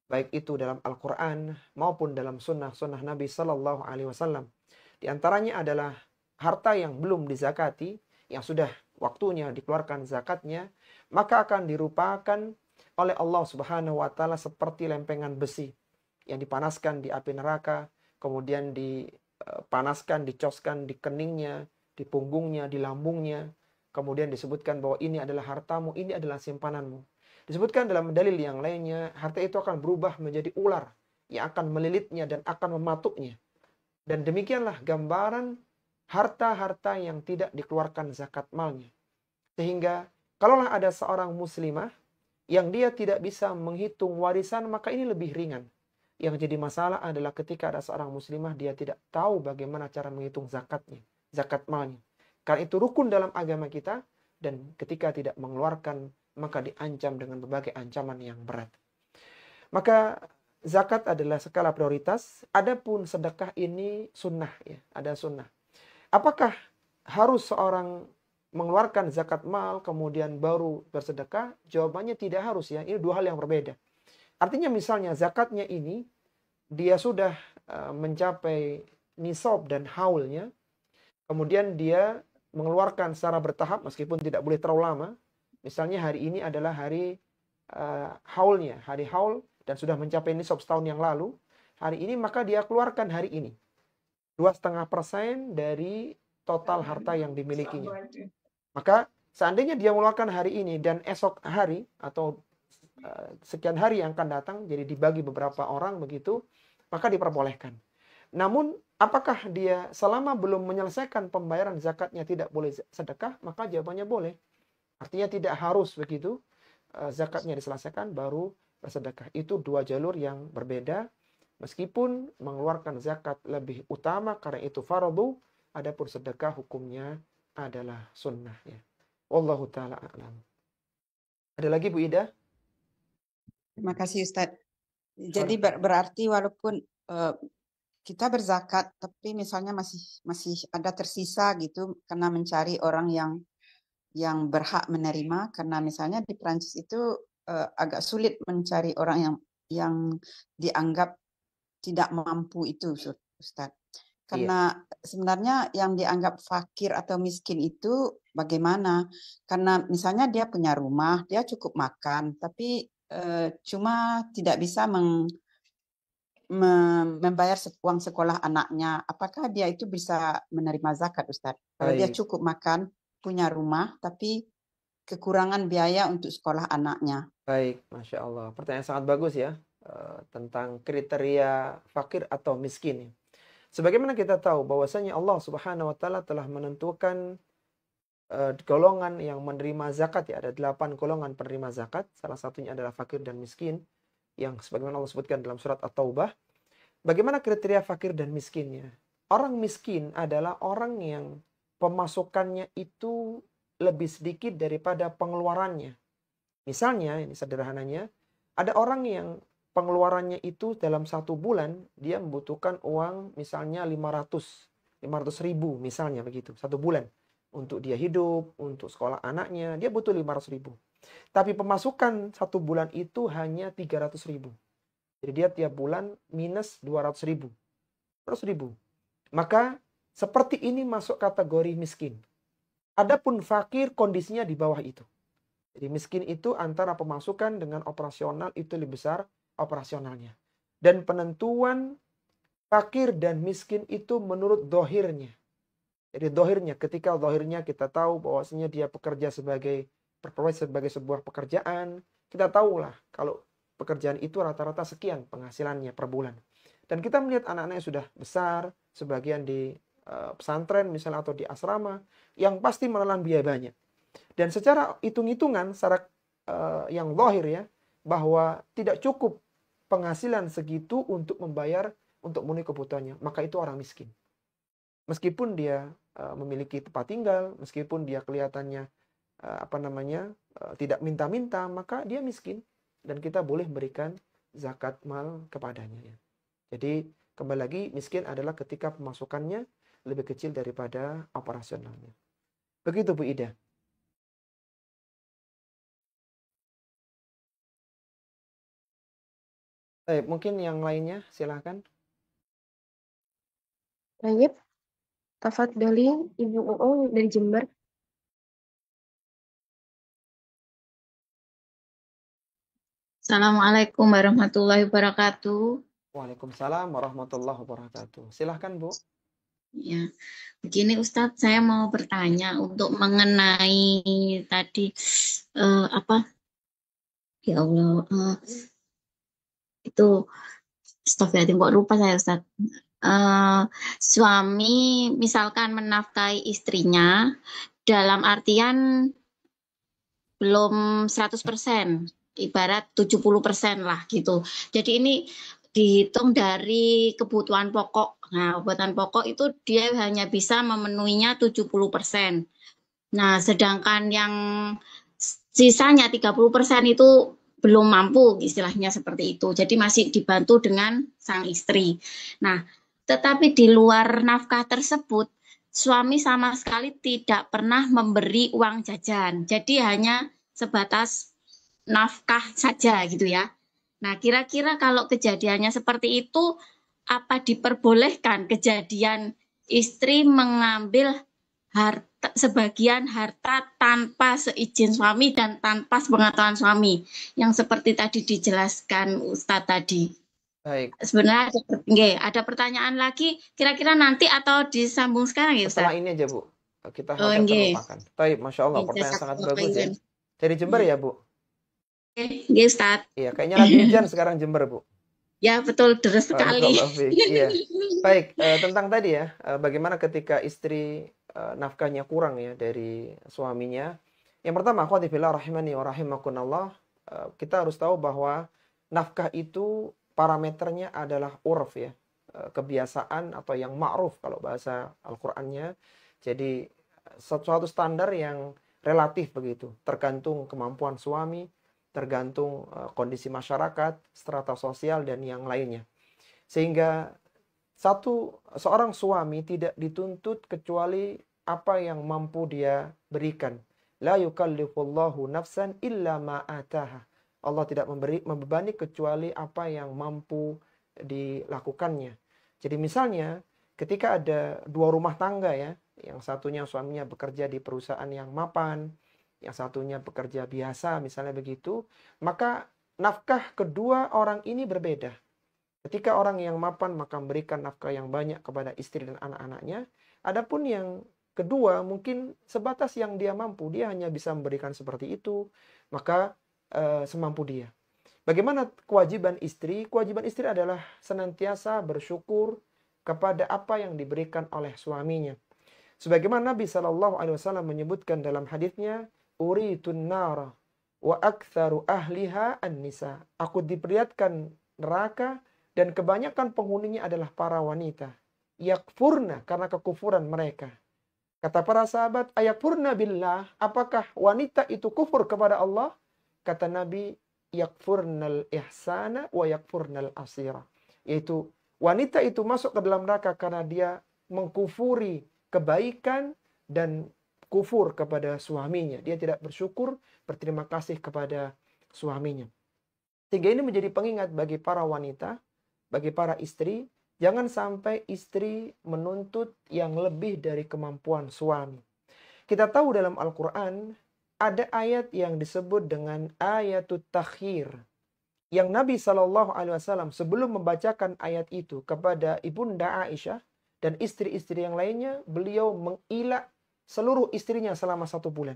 [SPEAKER 1] baik itu dalam Al-Quran maupun dalam sunnah Nabi Sallallahu Alaihi Wasallam. Di antaranya adalah harta yang belum dizakati, yang sudah waktunya dikeluarkan zakatnya, maka akan dirupakan oleh Allah Subhanahu wa Ta'ala seperti lempengan besi yang dipanaskan di api neraka, kemudian dipanaskan, dicoskan di keningnya, di punggungnya, di lambungnya. Kemudian disebutkan bahwa ini adalah hartamu, ini adalah simpananmu. Disebutkan dalam dalil yang lainnya, harta itu akan berubah menjadi ular yang akan melilitnya dan akan mematuknya. Dan demikianlah gambaran harta-harta yang tidak dikeluarkan zakat malnya. Sehingga kalaulah ada seorang muslimah yang dia tidak bisa menghitung warisan, maka ini lebih ringan. Yang jadi masalah adalah ketika ada seorang muslimah, dia tidak tahu bagaimana cara menghitung zakatnya, zakat malnya. Karena itu rukun dalam agama kita, dan ketika tidak mengeluarkan, maka diancam dengan berbagai ancaman yang berat. Maka zakat adalah skala prioritas, adapun sedekah ini sunnah, ya, ada sunnah. Apakah harus seorang mengeluarkan zakat mal kemudian baru bersedekah? Jawabannya tidak harus, ya. Ini dua hal yang berbeda. Artinya misalnya zakatnya ini dia sudah mencapai nisab dan haulnya, kemudian dia mengeluarkan secara bertahap meskipun tidak boleh terlalu lama. Misalnya hari ini adalah hari haulnya, hari haul, dan sudah mencapai nisab setahun yang lalu. Hari ini maka dia keluarkan hari ini 2,5% dari total harta yang dimilikinya. Maka seandainya dia mengeluarkan hari ini dan esok hari atau sekian hari yang akan datang, jadi dibagi beberapa orang begitu, maka diperbolehkan. Namun apakah dia selama belum menyelesaikan pembayaran zakatnya tidak boleh sedekah? Maka jawabannya boleh. Artinya tidak harus begitu, zakatnya diselesaikan baru bersedekah. Itu dua jalur yang berbeda. Meskipun mengeluarkan zakat lebih utama karena itu fardu, adapun sedekah hukumnya adalah sunnah, ya. Wallahu ta'ala a'lam. Ada lagi Bu Ida?
[SPEAKER 5] Terima kasih, Ustadz. Jadi berarti walaupun kita berzakat, tapi misalnya masih ada tersisa gitu, karena mencari orang yang berhak menerima, karena misalnya di Perancis itu agak sulit mencari orang yang dianggap tidak mampu itu, Ustadz. Karena sebenarnya yang dianggap fakir atau miskin itu bagaimana? Karena misalnya dia punya rumah, dia cukup makan, tapi cuma tidak bisa membayar uang sekolah anaknya. Apakah dia itu bisa menerima zakat, Ustadz? Kalau dia cukup makan, punya rumah, tapi kekurangan biaya untuk sekolah anaknya.
[SPEAKER 1] Baik, Masya Allah. Pertanyaan sangat bagus, ya, tentang kriteria fakir atau miskin. Sebagaimana kita tahu bahwasanya Allah Subhanahu wa Ta'ala telah menentukan golongan yang menerima zakat, ya. Ada 8 golongan penerima zakat. Salah satunya adalah fakir dan miskin, yang sebagaimana Allah sebutkan dalam surat At-Taubah. Bagaimana kriteria fakir dan miskinnya? Orang miskin adalah orang yang pemasukannya itu lebih sedikit daripada pengeluarannya. Misalnya, ini sederhananya, ada orang yang pengeluarannya itu dalam 1 bulan dia membutuhkan uang misalnya 500 ribu misalnya begitu, 1 bulan. Untuk dia hidup, untuk sekolah anaknya, dia butuh 500 ribu. Tapi pemasukan 1 bulan itu hanya 300 ribu. Jadi dia tiap bulan minus 200 ribu. 200 ribu. Maka seperti ini masuk kategori miskin. Adapun fakir kondisinya di bawah itu. Jadi miskin itu antara pemasukan dengan operasional itu lebih besar operasionalnya. Dan penentuan fakir dan miskin itu menurut dohirnya. Jadi dohirnya, ketika dohirnya kita tahu bahwasanya dia bekerja sebagai sebuah pekerjaan, kita tahulah kalau pekerjaan itu rata-rata sekian penghasilannya per bulan. Dan kita melihat anak-anaknya sudah besar, sebagian di pesantren misalnya atau di asrama, yang pasti menelan biaya banyak. Dan secara hitung-hitungan, secara yang zahir ya, bahwa tidak cukup penghasilan segitu untuk membayar, untuk memenuhi kebutuhannya. Maka itu orang miskin. Meskipun dia memiliki tempat tinggal, meskipun dia kelihatannya tidak minta-minta, maka dia miskin. Dan kita boleh berikan zakat mal kepadanya. Ya. Jadi kembali lagi, miskin adalah ketika pemasukannya lebih kecil daripada operasionalnya. Begitu Bu Ida. Mungkin yang lainnya silahkan.
[SPEAKER 2] Baik, tafadholi Ibu Uung dari Jember.
[SPEAKER 6] Assalamualaikum warahmatullahi wabarakatuh.
[SPEAKER 1] Waalaikumsalam warahmatullahi wabarakatuh. Silahkan Bu.
[SPEAKER 6] Ya, begini Ustadz, saya mau bertanya untuk mengenai tadi ya Allah itu astagfirullahaladzim, kok lupa saya Ustadz. Suami misalkan menafkahi istrinya dalam artian belum 100%, ibarat 70% lah gitu. Jadi ini dihitung dari kebutuhan pokok. Nah, kebutuhan pokok itu dia hanya bisa memenuhinya 70%. Nah, sedangkan yang sisanya 30% itu belum mampu, istilahnya seperti itu. Jadi masih dibantu dengan sang istri. Nah, tetapi di luar nafkah tersebut, suami sama sekali tidak pernah memberi uang jajan. Jadi hanya sebatas nafkah saja gitu ya. Nah, kira-kira kalau kejadiannya seperti itu, apa diperbolehkan kejadian istri mengambil sebagian harta tanpa seizin suami dan tanpa sepengetahuan suami, yang seperti tadi dijelaskan Ustadz tadi.
[SPEAKER 1] Baik.
[SPEAKER 6] Sebenarnya ada pertanyaan lagi, kira-kira nanti atau disambung sekarang ya Ustadz?
[SPEAKER 1] Setelah ini aja Bu, kita terlupakan. Baik, Masya Allah, pertanyaan sangat bagus ya. Dari Jember ya Bu?
[SPEAKER 6] Iya Ustadz.
[SPEAKER 1] Iya, kayaknya lagi hujan sekarang Jember Bu.
[SPEAKER 6] Ya betul, deras sekali.
[SPEAKER 1] Iya. Baik, tentang tadi ya, bagaimana ketika istri nafkahnya kurang ya dari suaminya. Yang pertama, akhwati fillah rahimani wa rahimakumullah, kita harus tahu bahwa nafkah itu parameternya adalah urf ya, kebiasaan atau yang ma'ruf kalau bahasa Al-Qur'annya. Jadi suatu standar yang relatif begitu, tergantung kemampuan suami, tergantung kondisi masyarakat, strata sosial dan yang lainnya. Sehingga seorang suami tidak dituntut kecuali apa yang mampu dia berikan. La yukallifullahu nafsan illa ma ataha. Allah tidak membebani kecuali apa yang mampu dilakukannya. Jadi misalnya ketika ada 2 rumah tangga ya, yang satunya suaminya bekerja di perusahaan yang mapan, yang satunya bekerja biasa misalnya begitu, maka nafkah kedua orang ini berbeda. Ketika orang yang mapan maka memberikan nafkah yang banyak kepada istri dan anak-anaknya. Adapun yang kedua mungkin sebatas yang dia mampu, dia hanya bisa memberikan seperti itu, maka semampu dia. Bagaimana kewajiban istri? Kewajiban istri adalah senantiasa bersyukur kepada apa yang diberikan oleh suaminya. Sebagaimana Nabi SAW menyebutkan dalam hadisnya, uritun nara wa aktsaru ahliha an-nisa. Aku diperlihatkan neraka dan kebanyakan penghuninya adalah para wanita. Yakfurna, karena kekufuran mereka. Kata para sahabat, ayakfurna billah, apakah wanita itu kufur kepada Allah? Kata Nabi, yakfurnal ihsana wa yakfurnal asira. Yaitu wanita itu masuk ke dalam neraka karena dia mengkufuri kebaikan dan kufur kepada suaminya. Dia tidak bersyukur, berterima kasih kepada suaminya. Sehingga ini menjadi pengingat bagi para wanita, bagi para istri, jangan sampai istri menuntut yang lebih dari kemampuan suami. Kita tahu dalam Al-Quran ada ayat yang disebut dengan ayatut takhir. Yang Nabi SAW sebelum membacakan ayat itu kepada Ibunda Aisyah dan istri-istri yang lainnya, beliau mengilak seluruh istrinya selama 1 bulan.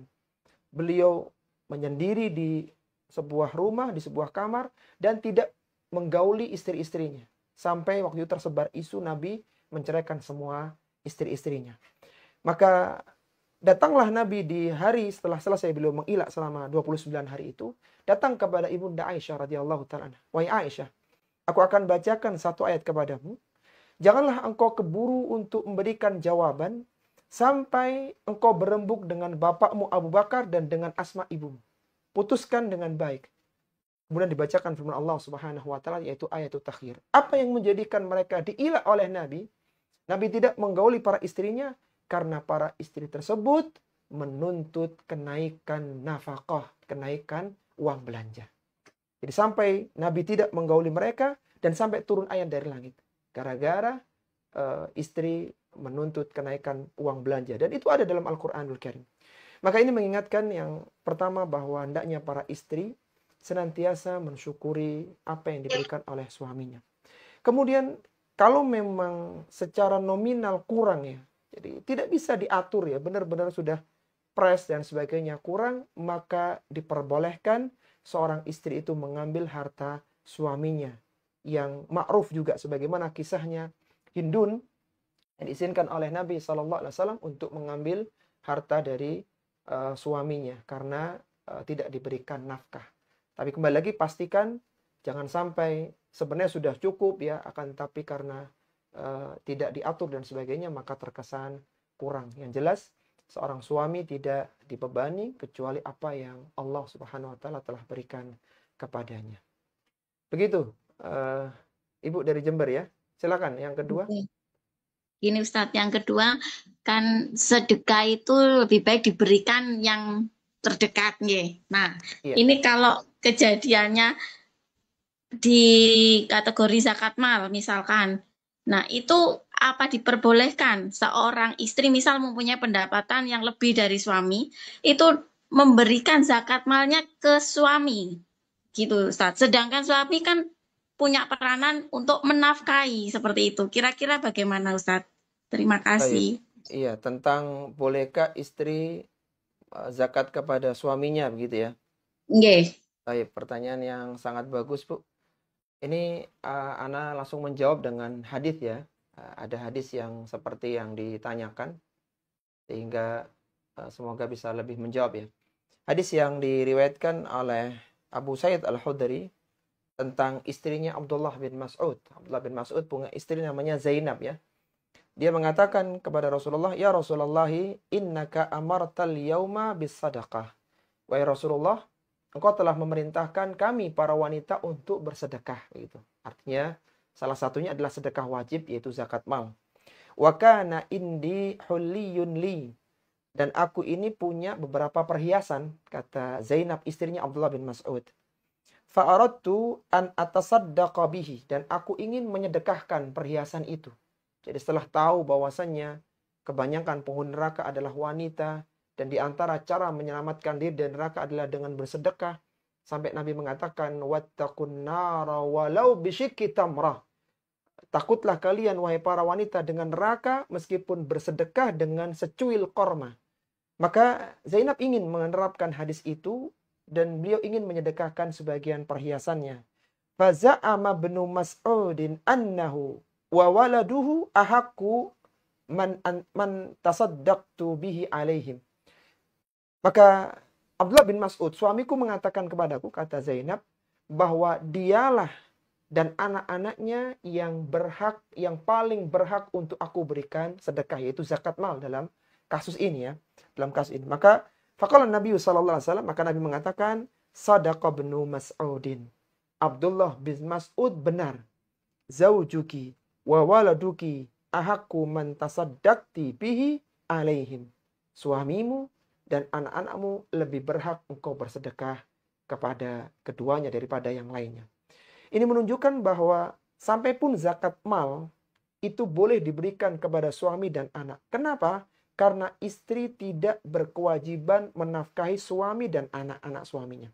[SPEAKER 1] Beliau menyendiri di sebuah rumah, di sebuah kamar, dan tidak menggauli istri-istrinya. Sampai waktu itu tersebar isu Nabi menceraikan semua istri-istrinya. Maka datanglah Nabi di hari setelah selesai beliau mengilak selama 29 hari itu, datang kepada Ibunda Aisyah radhiyallahu ta'ala. Wahai Aisyah, aku akan bacakan 1 ayat kepadamu. Janganlah engkau keburu untuk memberikan jawaban sampai engkau berembuk dengan bapakmu Abu Bakar dan dengan Asma ibumu. Putuskan dengan baik. Kemudian dibacakan firman Allah Subhanahu wa taala, yaitu ayatut takhir. Apa yang menjadikan mereka diilak oleh Nabi? Nabi tidak menggauli para istrinya karena para istri tersebut menuntut kenaikan nafkah, kenaikan uang belanja. Jadi sampai Nabi tidak menggauli mereka dan sampai turun ayat dari langit. Gara-gara istri menuntut kenaikan uang belanja. Dan itu ada dalam Al-Quranul Karim. Maka ini mengingatkan yang pertama bahwa hendaknya para istri senantiasa mensyukuri apa yang diberikan oleh suaminya. Kemudian kalau memang secara nominal kurang ya, jadi tidak bisa diatur ya, benar-benar sudah pres dan sebagainya kurang, maka diperbolehkan seorang istri itu mengambil harta suaminya. Yang ma'ruf juga sebagaimana kisahnya Hindun yang diizinkan oleh Nabi SAW untuk mengambil harta dari suaminya karena tidak diberikan nafkah. Tapi kembali lagi pastikan jangan sampai sebenarnya sudah cukup ya, akan tapi karena tidak diatur dan sebagainya maka terkesan kurang. Yang jelas seorang suami tidak dibebani kecuali apa yang Allah Subhanahu wa taala telah berikan kepadanya. Begitu Ibu dari Jember ya. Silakan yang kedua.
[SPEAKER 6] Ini Ustadz, yang kedua kan sedekah itu lebih baik diberikan yang terdekat nggih. Nah, ini kalau kejadiannya di kategori zakat mal misalkan. Nah, itu apa diperbolehkan seorang istri misal mempunyai pendapatan yang lebih dari suami, itu memberikan zakat malnya ke suami. Gitu Ustadz. Sedangkan suami kan punya peranan untuk menafkahi seperti itu. Kira-kira bagaimana Ustadz? Terima kasih.
[SPEAKER 1] Iya, tentang bolehkah istri zakat kepada suaminya begitu ya?
[SPEAKER 6] Nggih.
[SPEAKER 1] Baik, pertanyaan yang sangat bagus, Bu. Ini Ana langsung menjawab dengan hadis ya. Ada hadis yang seperti yang ditanyakan sehingga semoga bisa lebih menjawab ya. Hadis yang diriwayatkan oleh Abu Sa'id Al-Khudri tentang istrinya Abdullah bin Mas'ud. Abdullah bin Mas'ud punya istri namanya Zainab ya. Dia mengatakan kepada Rasulullah, "Ya Rasulullah, innaka amartal yauma bis sadaqah." Wahai Rasulullah, engkau telah memerintahkan kami para wanita untuk bersedekah gitu. Artinya salah satunya adalah sedekah wajib yaitu zakat mal. Wa kana indi hulliyun li. Dan aku ini punya beberapa perhiasan, kata Zainab istrinya Abdullah bin Mas'ud. Fa'aradtu an atasaddaqa bihi, dan aku ingin menyedekahkan perhiasan itu. Jadi setelah tahu bahwasannya kebanyakan penghuni neraka adalah wanita dan di antara cara menyelamatkan diri dari neraka adalah dengan bersedekah, sampai Nabi mengatakan wattaqun nara walau bisyikki tamrah. Takutlah kalian wahai para wanita dengan neraka meskipun bersedekah dengan secuil korma. Maka Zainab ingin menerapkan hadis itu dan beliau ingin menyedekahkan sebagian perhiasannya. Faza'ama ibnu Mas'udin annahu wa waladuhu ahaqqu man tasaddaqtu bihi alaihim. Maka Abdullah bin Mas'ud, suamiku mengatakan kepadaku, kata Zainab, bahwa dialah dan anak-anaknya yang berhak, yang paling berhak untuk aku berikan sedekah, yaitu zakat mal dalam kasus ini ya, dalam kasus ini. Maka faqala Nabi sallallahu alaihi wasallam, maka Nabi mengatakan, Sadaqa ibnu Mas'udin. Abdullah bin Mas'ud benar. Zaujuki wa waladuki ahaqqu man tasaddaqti bihi alaihim. Suamimu dan anak-anakmu lebih berhak engkau bersedekah kepada keduanya daripada yang lainnya. Ini menunjukkan bahwa sampai pun zakat mal itu boleh diberikan kepada suami dan anak. Kenapa? Karena istri tidak berkewajiban menafkahi suami dan anak-anak suaminya.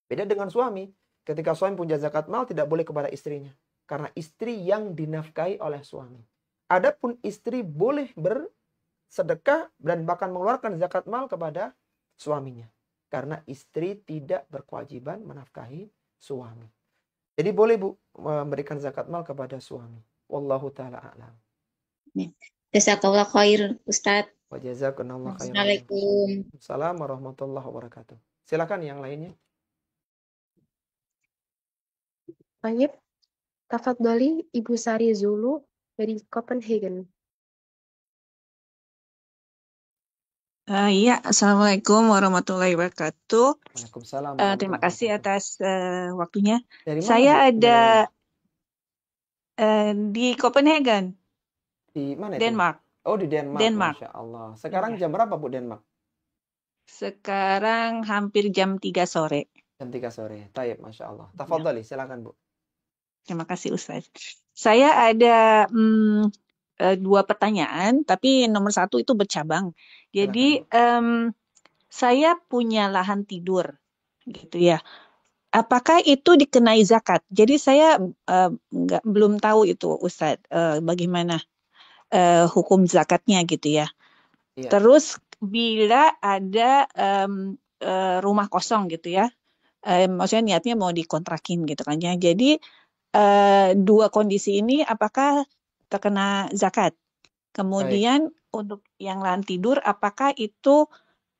[SPEAKER 1] Beda dengan suami. Ketika suami punya zakat mal tidak boleh kepada istrinya. Karena istri yang dinafkahi oleh suami. Adapun istri boleh bersedekah dan bahkan mengeluarkan zakat mal kepada suaminya. Karena istri tidak berkewajiban menafkahi suami. Jadi boleh Bu memberikan zakat mal kepada suami. Wallahu ta'ala a'lam.
[SPEAKER 6] Jazakallah khair, Ustadz.
[SPEAKER 1] Wa jazakumullah khairan.
[SPEAKER 6] Assalamualaikum.
[SPEAKER 1] Assalamualaikum warahmatullahi wabarakatuh. Silakan yang lainnya.
[SPEAKER 2] Tayyib, tafadhali Ibu Sari Zulu dari Copenhagen.
[SPEAKER 7] Iya, Assalamualaikum warahmatullahi wabarakatuh.
[SPEAKER 1] Waalaikumsalam
[SPEAKER 7] Terima
[SPEAKER 1] warahmatullahi
[SPEAKER 7] kasih
[SPEAKER 1] wabarakatuh.
[SPEAKER 7] atas waktunya.
[SPEAKER 1] Dari mana,
[SPEAKER 7] Saya
[SPEAKER 1] Bu?
[SPEAKER 7] ada
[SPEAKER 1] Negaranya?
[SPEAKER 7] di Copenhagen,
[SPEAKER 1] Di mana itu?
[SPEAKER 7] Denmark.
[SPEAKER 1] Oh, di Denmark.
[SPEAKER 7] Denmark.
[SPEAKER 1] Masya Allah. Sekarang
[SPEAKER 7] Iya.
[SPEAKER 1] jam berapa, Bu, Denmark?
[SPEAKER 7] Sekarang hampir jam 3 sore.
[SPEAKER 1] Jam 3 sore. Tayyib, Masya Allah. Tafadhali, silakan, Bu.
[SPEAKER 7] Terima kasih Ustaz. Saya ada 2 pertanyaan, tapi nomor 1 itu bercabang. Jadi saya punya lahan tidur, gitu ya. Apakah itu dikenai zakat? Jadi saya belum tahu itu Ustaz, bagaimana hukum zakatnya gitu ya.
[SPEAKER 1] Iya.
[SPEAKER 7] Terus bila ada rumah kosong gitu ya, maksudnya niatnya mau dikontrakin gitu kan ya. Jadi 2 kondisi ini apakah terkena zakat? Kemudian untuk yang lahan tidur, apakah itu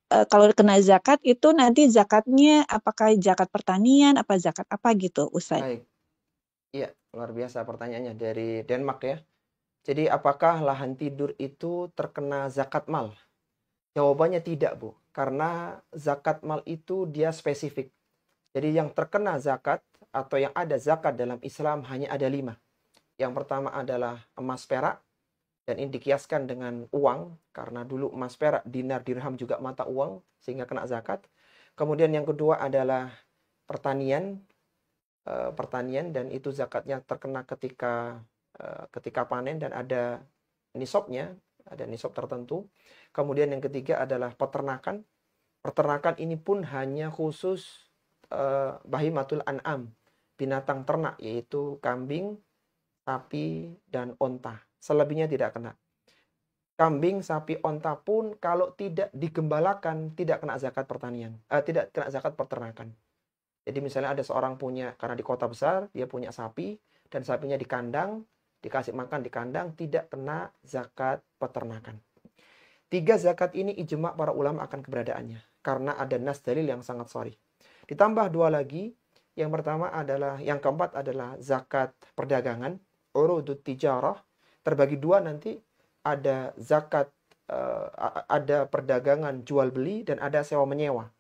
[SPEAKER 7] kalau kena zakat itu nanti zakatnya apakah zakat pertanian, apa zakat apa gitu, Ustaz?
[SPEAKER 1] Baik. Iya, luar biasa pertanyaannya dari Denmark ya. Jadi apakah lahan tidur itu terkena zakat mal? Jawabannya tidak, Bu. Karena zakat mal itu dia spesifik. Jadi yang terkena zakat atau yang ada zakat dalam Islam hanya ada 5. Yang pertama adalah emas perak. Dan ini dikiaskan dengan uang. Karena dulu emas perak, dinar, dirham juga mata uang. Sehingga kena zakat. Kemudian yang kedua adalah pertanian. Pertanian dan itu zakatnya terkena ketika panen dan ada nisabnya. Ada nisab tertentu. Kemudian yang ketiga adalah peternakan. Peternakan ini pun hanya khusus bahimatul an'am, binatang ternak, yaitu kambing, sapi, dan onta. Selebihnya tidak kena. Kambing, sapi, onta pun kalau tidak digembalakan tidak kena zakat pertanian, tidak kena zakat peternakan. Jadi misalnya ada seorang punya, karena di kota besar dia punya sapi dan sapinya di kandang, dikasih makan di kandang, tidak kena zakat peternakan. 3 zakat ini ijma' para ulama akan keberadaannya karena ada nas dalil yang sangat sharih. Ditambah 2 lagi, yang pertama adalah, yang keempat adalah zakat perdagangan, urudut tijarah, terbagi 2 nanti, ada zakat, ada perdagangan jual beli dan ada sewa menyewa.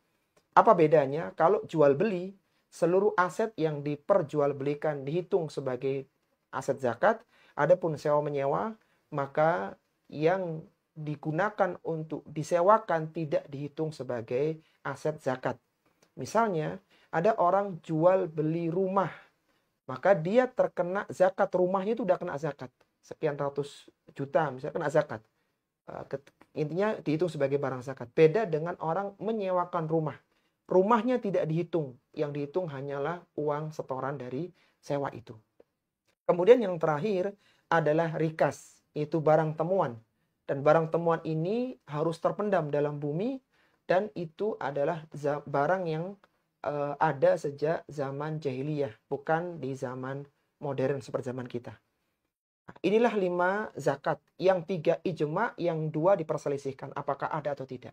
[SPEAKER 1] Apa bedanya? Kalau jual beli, seluruh aset yang diperjualbelikan dihitung sebagai aset zakat, adapun sewa menyewa, maka yang digunakan untuk disewakan tidak dihitung sebagai aset zakat. Misalnya, ada orang jual beli rumah, maka dia terkena zakat, rumahnya itu udah kena zakat. Sekian ratus juta misalnya kena zakat. Intinya dihitung sebagai barang zakat. Beda dengan orang menyewakan rumah. Rumahnya tidak dihitung. Yang dihitung hanyalah uang setoran dari sewa itu. Kemudian yang terakhir adalah rikas, itu barang temuan. Dan barang temuan ini harus terpendam dalam bumi. Dan itu adalah barang yang ada sejak zaman jahiliyah, bukan di zaman modern seperti zaman kita. Nah, inilah 5 zakat. Yang 3 ijma', yang 2 diperselisihkan apakah ada atau tidak.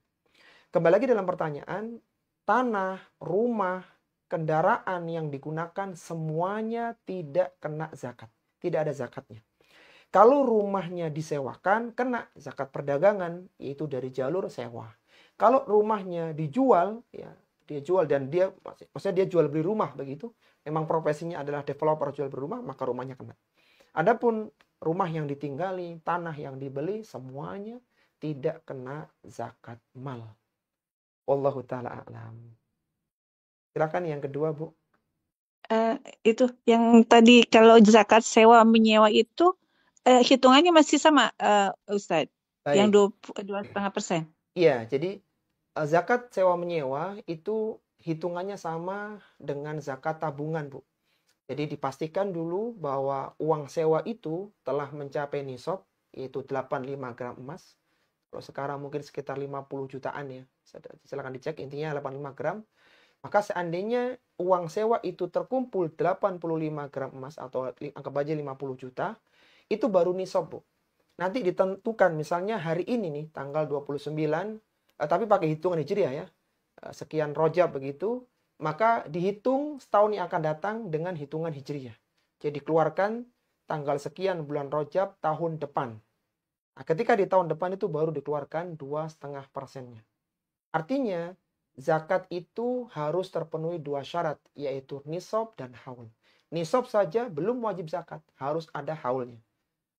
[SPEAKER 1] Kembali lagi dalam pertanyaan, tanah, rumah, kendaraan yang digunakan semuanya tidak kena zakat. Tidak ada zakatnya. Kalau rumahnya disewakan, kena zakat perdagangan, yaitu dari jalur sewa. Kalau rumahnya dijual, ya dia jual dan dia maksudnya dia jual beli rumah begitu, memang profesinya adalah developer jual beli rumah, maka rumahnya kena. Adapun rumah yang ditinggali, tanah yang dibeli, semuanya tidak kena zakat mal. Wallahu ta'ala a'lam. Silakan yang kedua, Bu.
[SPEAKER 7] Itu yang tadi kalau zakat sewa menyewa itu hitungannya masih sama, Ustadz, yang
[SPEAKER 1] Baik.
[SPEAKER 7] 2,5%.
[SPEAKER 1] Iya, jadi zakat sewa menyewa itu hitungannya sama dengan zakat tabungan, Bu. Jadi dipastikan dulu bahwa uang sewa itu telah mencapai nisab, yaitu 85 gram emas. Kalau sekarang mungkin sekitar 50 jutaan ya. Silakan dicek, intinya 85 gram. Maka seandainya uang sewa itu terkumpul 85 gram emas atau anggap aja 50 juta, itu baru nisab, Bu. Nanti ditentukan misalnya hari ini nih tanggal 29, tapi pakai hitungan Hijriah ya. Sekian Rajab begitu, maka dihitung setahun yang akan datang dengan hitungan Hijriah. Jadi keluarkan tanggal sekian bulan Rajab tahun depan. Nah, ketika di tahun depan itu baru dikeluarkan 2,5%-nya. Artinya zakat itu harus terpenuhi dua syarat, yaitu nisab dan haul. Nisab saja belum wajib zakat, harus ada haulnya.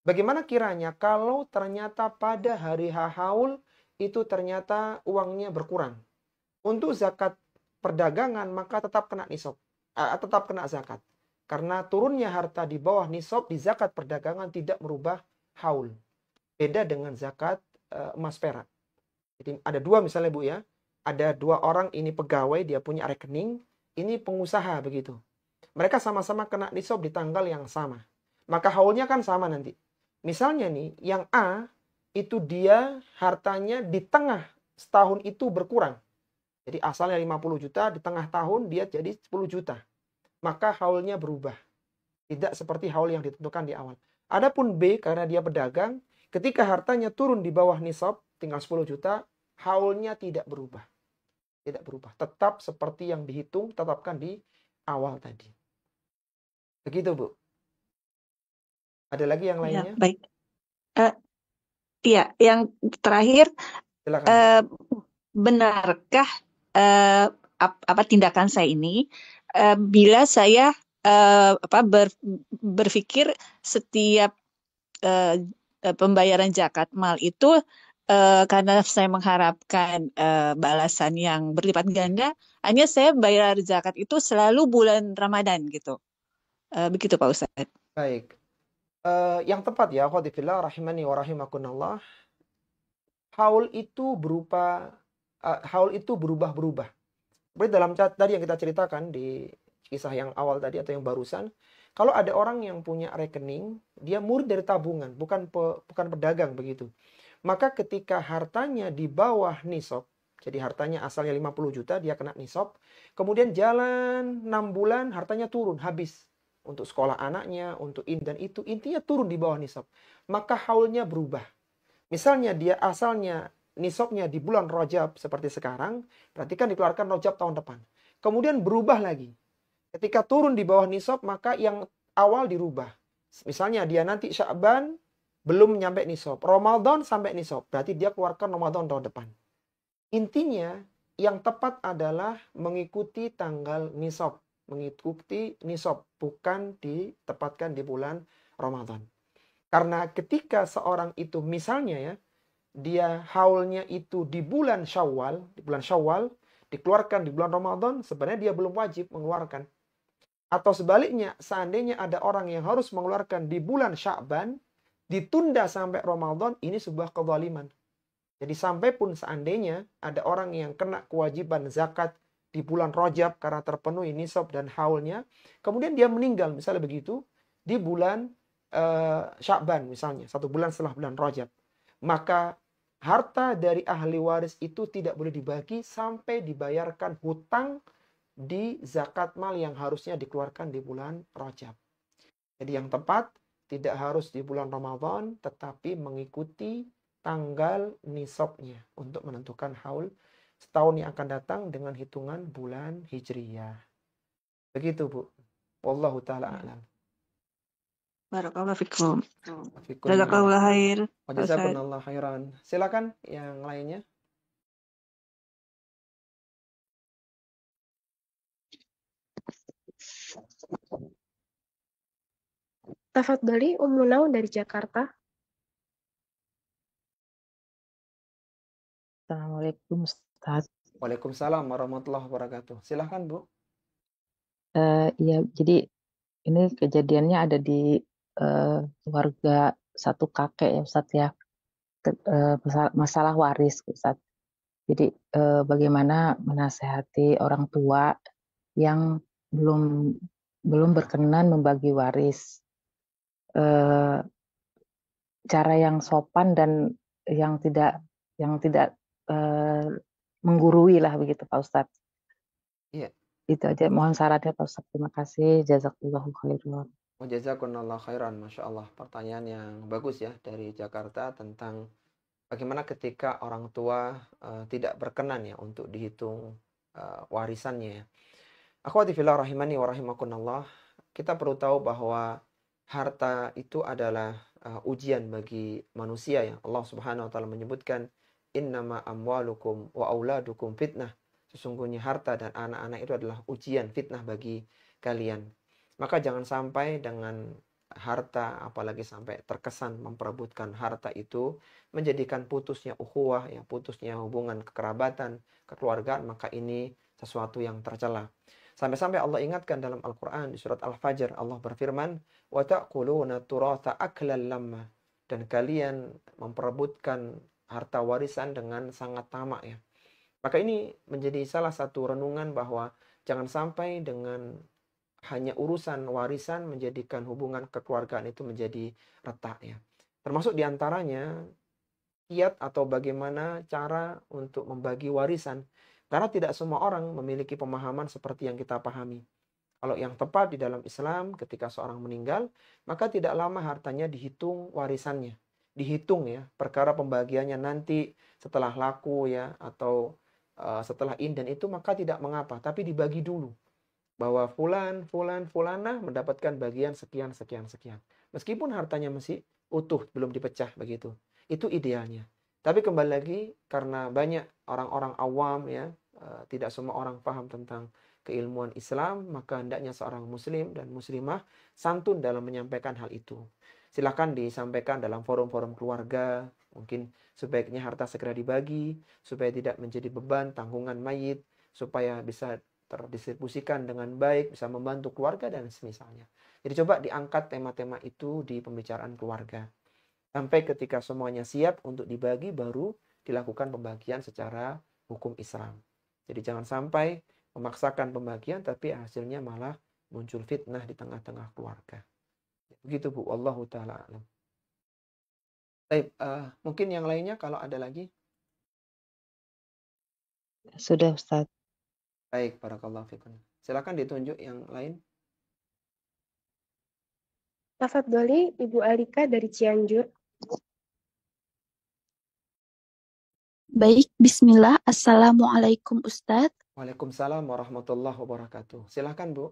[SPEAKER 1] Bagaimana kiranya kalau ternyata pada hari haul itu ternyata uangnya berkurang? Untuk zakat perdagangan maka tetap kena nisab, tetap kena zakat. Karena turunnya harta di bawah nisab di zakat perdagangan tidak merubah haul. Beda dengan zakat emas perak. Jadi ada dua misalnya, Bu ya. Ada dua orang, ini pegawai, dia punya rekening, ini pengusaha begitu. Mereka sama-sama kena nisab di tanggal yang sama. Maka haulnya kan sama nanti. Misalnya nih, yang A itu dia hartanya di tengah setahun itu berkurang. Jadi asalnya 50 juta, di tengah tahun dia jadi 10 juta. Maka haulnya berubah. Tidak seperti haul yang ditentukan di awal. Adapun B, karena dia pedagang, ketika hartanya turun di bawah nisab, tinggal 10 juta, haulnya tidak berubah. Tidak berubah. Tetap seperti yang dihitung, tetapkan di awal tadi. Begitu, Bu. Ada lagi yang lainnya?
[SPEAKER 7] Ya, baik. Iya, yang terakhir,
[SPEAKER 1] Silakan.
[SPEAKER 7] benarkah apa tindakan saya ini bila saya berpikir setiap pembayaran zakat mal itu karena saya mengharapkan balasan yang berlipat ganda, hanya saya bayar zakat itu selalu bulan Ramadan gitu. Begitu Pak Ustadz.
[SPEAKER 1] Baik. Yang tepat ya, akhwatifillah rahimani wa rahimakunallah. Haul itu berubah-berubah. Seperti dalam tadi yang kita ceritakan di kisah yang awal tadi atau yang barusan, kalau ada orang yang punya rekening, dia murid dari tabungan, bukan pedagang begitu. Maka ketika hartanya di bawah nisab, jadi hartanya asalnya 50 juta, dia kena nisab, kemudian jalan 6 bulan, hartanya turun, habis. Untuk sekolah anaknya, untuk ini dan itu, intinya turun di bawah nisab. Maka haulnya berubah. Misalnya dia asalnya nisabnya di bulan Rajab seperti sekarang, berarti kan dikeluarkan Rajab tahun depan. Kemudian berubah lagi. Ketika turun di bawah nisab, maka yang awal dirubah. Misalnya dia nanti Sya'ban belum nyampe nisab, Ramadan sampai nisab, berarti dia keluarkan Ramadan tahun depan. Intinya yang tepat adalah mengikuti tanggal nisab, mengikuti nisab, bukan ditempatkan di bulan Ramadan. Karena ketika seorang itu misalnya ya, dia haulnya itu di bulan Syawal, dikeluarkan di bulan Ramadan, sebenarnya dia belum wajib mengeluarkan. Atau sebaliknya, seandainya ada orang yang harus mengeluarkan di bulan Sya'ban, ditunda sampai Ramadan, ini sebuah kezaliman. Jadi sampai pun seandainya ada orang yang kena kewajiban zakat di bulan Rajab karena terpenuhi nisab dan haulnya, kemudian dia meninggal misalnya begitu di bulan Sya'ban misalnya, 1 bulan setelah bulan Rajab, maka harta dari ahli waris itu tidak boleh dibagi sampai dibayarkan hutang di zakat mal yang harusnya dikeluarkan di bulan Rajab. Jadi yang tepat tidak harus di bulan Ramadan, tetapi mengikuti tanggal nisabnya untuk menentukan haul setahun yang akan datang dengan hitungan bulan Hijriyah. Begitu, Bu. Wallahu ta'ala a'lam.
[SPEAKER 7] Barakallahu fikum. Jazakallahu khair.
[SPEAKER 1] Jazakumullah khairan. Silakan yang lainnya.
[SPEAKER 2] Tafadhali Ummu Naw dari Jakarta.
[SPEAKER 8] Assalamualaikum Ustaz.
[SPEAKER 1] Waalaikumsalam warahmatullahi wabarakatuh. Silahkan Bu.
[SPEAKER 8] Iya, jadi ini kejadiannya ada di keluarga satu kakek ya Ustaz ya. Masalah waris Ustaz. Jadi bagaimana menasehati orang tua yang belum berkenan membagi waris. Cara yang sopan dan yang tidak menggurui lah begitu Pak Ustadz.
[SPEAKER 1] Iya.
[SPEAKER 8] Itu aja, mohon sarannya Pak Ustadz. Terima kasih. Jazakallahu khairan.
[SPEAKER 1] Jazakumullah khairan. Masya Allah. Pertanyaan yang bagus ya dari Jakarta tentang bagaimana ketika orang tua tidak berkenan ya untuk dihitung warisannya ya. Akhwati fillah rahimani wa rahimakumullah. Kita perlu tahu bahwa harta itu adalah ujian bagi manusia ya. Allah Subhanahu wa taala menyebutkan innama amwalukum wa auladukum fitnah. Sesungguhnya harta dan anak-anak itu adalah ujian, fitnah bagi kalian. Maka jangan sampai dengan harta, apalagi sampai terkesan memperebutkan harta itu, menjadikan putusnya ukhuwah, ya, putusnya hubungan kekerabatan, kekeluargaan, maka ini sesuatu yang tercela. Sampai-sampai Allah ingatkan dalam Al-Quran di surat Al-Fajr, Allah berfirman, wa ta'kuluna turatha aklan lamma, dan kalian memperebutkan harta warisan dengan sangat tamak ya. Maka ini menjadi salah satu renungan bahwa jangan sampai dengan hanya urusan warisan menjadikan hubungan kekeluargaan itu menjadi retak ya. Termasuk diantaranya kiat atau bagaimana cara untuk membagi warisan. Karena tidak semua orang memiliki pemahaman seperti yang kita pahami. Kalau yang tepat di dalam Islam ketika seorang meninggal, maka tidak lama hartanya dihitung warisannya. Dihitung ya, perkara pembagiannya nanti setelah laku ya, atau setelah inden itu maka tidak mengapa. Tapi dibagi dulu. Bahwa fulanah mendapatkan bagian sekian. Meskipun hartanya masih utuh, belum dipecah begitu. Itu idealnya. Tapi kembali lagi, karena banyak orang-orang awam ya, tidak semua orang paham tentang keilmuan Islam, maka hendaknya seorang muslim dan muslimah santun dalam menyampaikan hal itu. Silakan disampaikan dalam forum-forum keluarga, mungkin sebaiknya harta segera dibagi, supaya tidak menjadi beban tanggungan mayit, supaya bisa terdistribusikan dengan baik, bisa membantu keluarga dan semisalnya. Jadi coba diangkat tema-tema itu di pembicaraan keluarga. Sampai ketika semuanya siap untuk dibagi, baru dilakukan pembagian secara hukum Islam. Jadi jangan sampai memaksakan pembagian, tapi hasilnya malah muncul fitnah di tengah-tengah keluarga. Begitu Bu, wallahu ta'ala alam. Baik, mungkin yang lainnya kalau ada lagi.
[SPEAKER 8] Sudah Ustaz.
[SPEAKER 1] Baik, barakallahu fikum. Silakan ditunjuk yang lain.
[SPEAKER 2] Tafadhali Ibu Alika dari Cianjur.
[SPEAKER 9] Baik, bismillah. Assalamualaikum Ustadz.
[SPEAKER 1] Waalaikumsalam warahmatullahi wabarakatuh. Silakan Bu.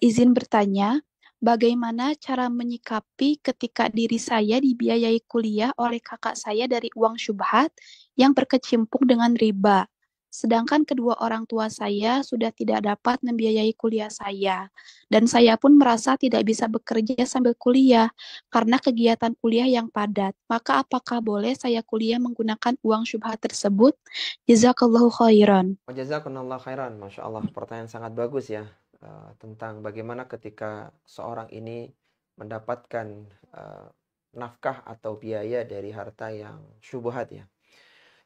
[SPEAKER 9] Izin bertanya, bagaimana cara menyikapi ketika diri saya dibiayai kuliah oleh kakak saya dari uang syubhat yang berkecimpung dengan riba? Sedangkan kedua orang tua saya sudah tidak dapat membiayai kuliah saya. Dan saya pun merasa tidak bisa bekerja sambil kuliah karena kegiatan kuliah yang padat. Maka apakah boleh saya kuliah menggunakan uang syubhat tersebut? Jazakallahu khairan.
[SPEAKER 1] Jazakallahu khairan. Masya Allah, pertanyaan sangat bagus ya. Tentang bagaimana ketika seorang ini mendapatkan nafkah atau biaya dari harta yang syubhat ya.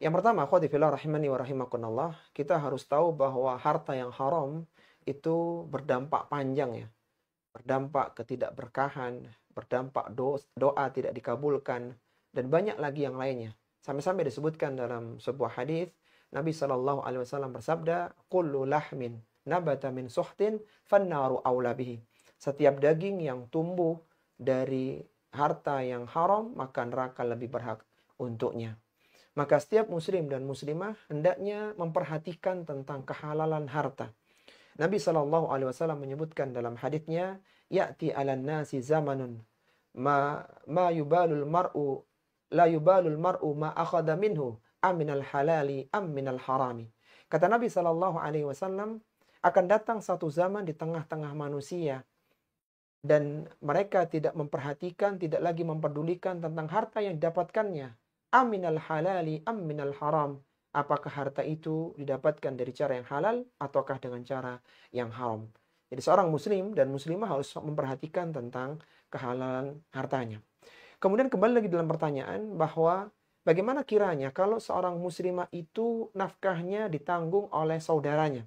[SPEAKER 1] Yang pertama, akhwati fillah rahimani wa rahimakumullah, kita harus tahu bahwa harta yang haram itu berdampak panjang ya. Berdampak ketidakberkahan, berdampak doa tidak dikabulkan, dan banyak lagi yang lainnya. Sampai-sampai disebutkan dalam sebuah hadis, Nabi SAW bersabda, kullu lahmin nabata min suhtin fannaru aula bihi. Setiap daging yang tumbuh dari harta yang haram, maka neraka lebih berhak untuknya. Maka setiap muslim dan muslimah hendaknya memperhatikan tentang kehalalan harta. Nabi SAW menyebutkan dalam haditsnya, ya'ti 'alan nasi zamanun ma yubalul mar'u la yubalul mar'u ma akhadha minhu aminal halali am minal harami. Kata Nabi SAW, akan datang satu zaman di tengah-tengah manusia dan mereka tidak memperhatikan, tidak lagi mempedulikan tentang harta yang didapatkannya. Aminal halali am minal haram. Apakah harta itu didapatkan dari cara yang halal ataukah dengan cara yang haram. Jadi seorang muslim dan muslimah harus memperhatikan tentang kehalalan hartanya. Kemudian kembali lagi dalam pertanyaan bahwa bagaimana kiranya kalau seorang muslimah itu nafkahnya ditanggung oleh saudaranya.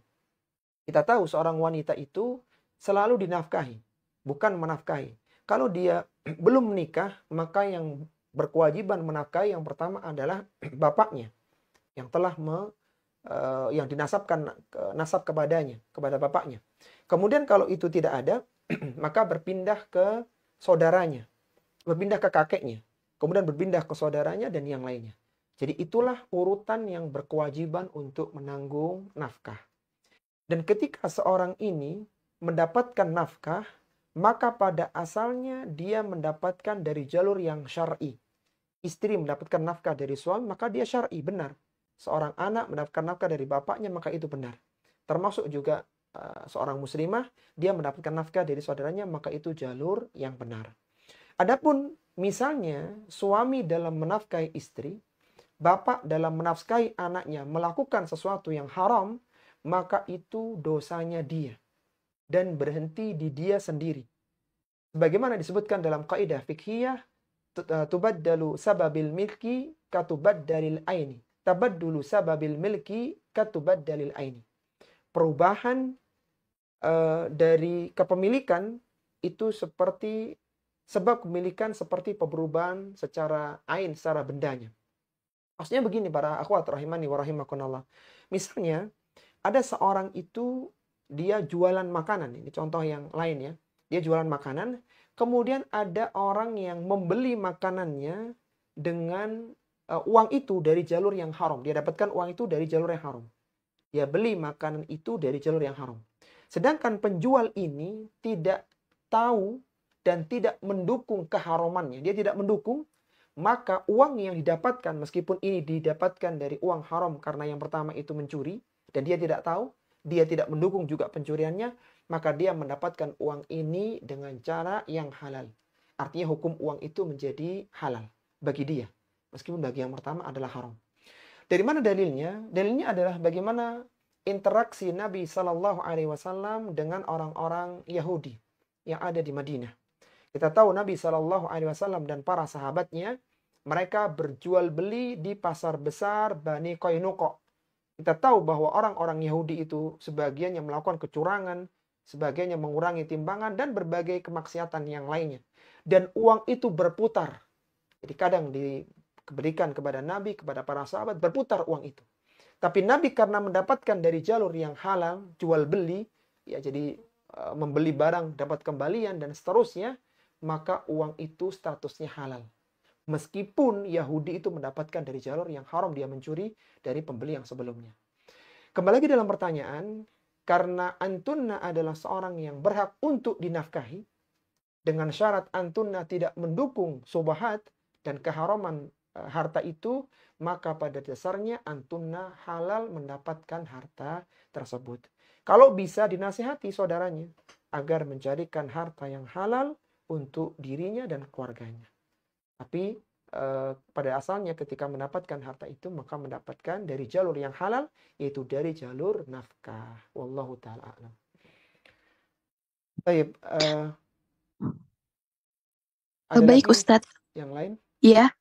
[SPEAKER 1] Kita tahu seorang wanita itu selalu dinafkahi, bukan menafkahi. Kalau dia belum menikah, maka yang berkewajiban menafkahi yang pertama adalah bapaknya yang telah yang dinasabkan nasab kepadanya, kepada bapaknya. Kemudian kalau itu tidak ada, maka berpindah ke saudaranya, berpindah ke kakeknya, kemudian berpindah ke saudaranya dan yang lainnya. Jadi itulah urutan yang berkewajiban untuk menanggung nafkah. Dan ketika seorang ini mendapatkan nafkah, maka pada asalnya dia mendapatkan dari jalur yang syar'i. Istri mendapatkan nafkah dari suami, maka dia syar'i, benar. Seorang anak mendapatkan nafkah dari bapaknya, maka itu benar. Termasuk juga seorang muslimah, dia mendapatkan nafkah dari saudaranya, maka itu jalur yang benar. Adapun misalnya suami dalam menafkahi istri, bapak dalam menafkahi anaknya melakukan sesuatu yang haram, maka itu dosanya dia dan berhenti di dia sendiri. Sebagaimana disebutkan dalam kaidah fikhiyah, tubaddalu sababil milki katubaddalil aini. Tabaddulu sababil milki katubaddalil aini. Perubahan dari kepemilikan itu seperti sebab kepemilikan seperti perubahan secara ain, secara bendanya. Maksudnya begini para akhwat rahimani wa rahimakumullah. Misalnya ada seorang itu dia jualan makanan, ini contoh yang lain ya. Dia jualan makanan, kemudian ada orang yang membeli makanannya dengan uang itu dari jalur yang haram. Dia dapatkan uang itu dari jalur yang haram. Dia beli makanan itu dari jalur yang haram. Sedangkan penjual ini tidak tahu dan tidak mendukung keharamannya. Dia tidak mendukung, maka uang yang didapatkan, meskipun ini didapatkan dari uang haram karena yang pertama itu mencuri, dan dia tidak tahu, dia tidak mendukung juga pencuriannya, maka dia mendapatkan uang ini dengan cara yang halal. Artinya hukum uang itu menjadi halal bagi dia. Meskipun bagi yang pertama adalah haram. Dari mana dalilnya? Dalilnya adalah bagaimana interaksi Nabi SAW dengan orang-orang Yahudi yang ada di Madinah. Kita tahu Nabi SAW dan para sahabatnya, mereka berjual beli di pasar besar Bani Qainuqa. Kita tahu bahwa orang-orang Yahudi itu sebagian yang melakukan kecurangan, sebagian yang mengurangi timbangan, dan berbagai kemaksiatan yang lainnya. Dan uang itu berputar. Jadi kadang diberikan kepada Nabi, kepada para sahabat, berputar uang itu. Tapi Nabi karena mendapatkan dari jalur yang halal, jual beli, ya jadi membeli barang dapat kembalian dan seterusnya, maka uang itu statusnya halal. Meskipun Yahudi itu mendapatkan dari jalur yang haram, dia mencuri dari pembeli yang sebelumnya. Kembali lagi dalam pertanyaan, karena antunna adalah seorang yang berhak untuk dinafkahi, dengan syarat antunna tidak mendukung subahat dan keharaman harta itu, maka pada dasarnya antunna halal mendapatkan harta tersebut. Kalau bisa dinasihati saudaranya agar mencarikan harta yang halal untuk dirinya dan keluarganya. Tapi pada asalnya ketika mendapatkan harta itu, maka mendapatkan dari jalur yang halal, yaitu dari jalur nafkah. Wallahu ta'ala a'lam. Baik, ada
[SPEAKER 9] Baik,
[SPEAKER 1] lagi
[SPEAKER 9] Ustadz.
[SPEAKER 1] yang lain?
[SPEAKER 9] Ya,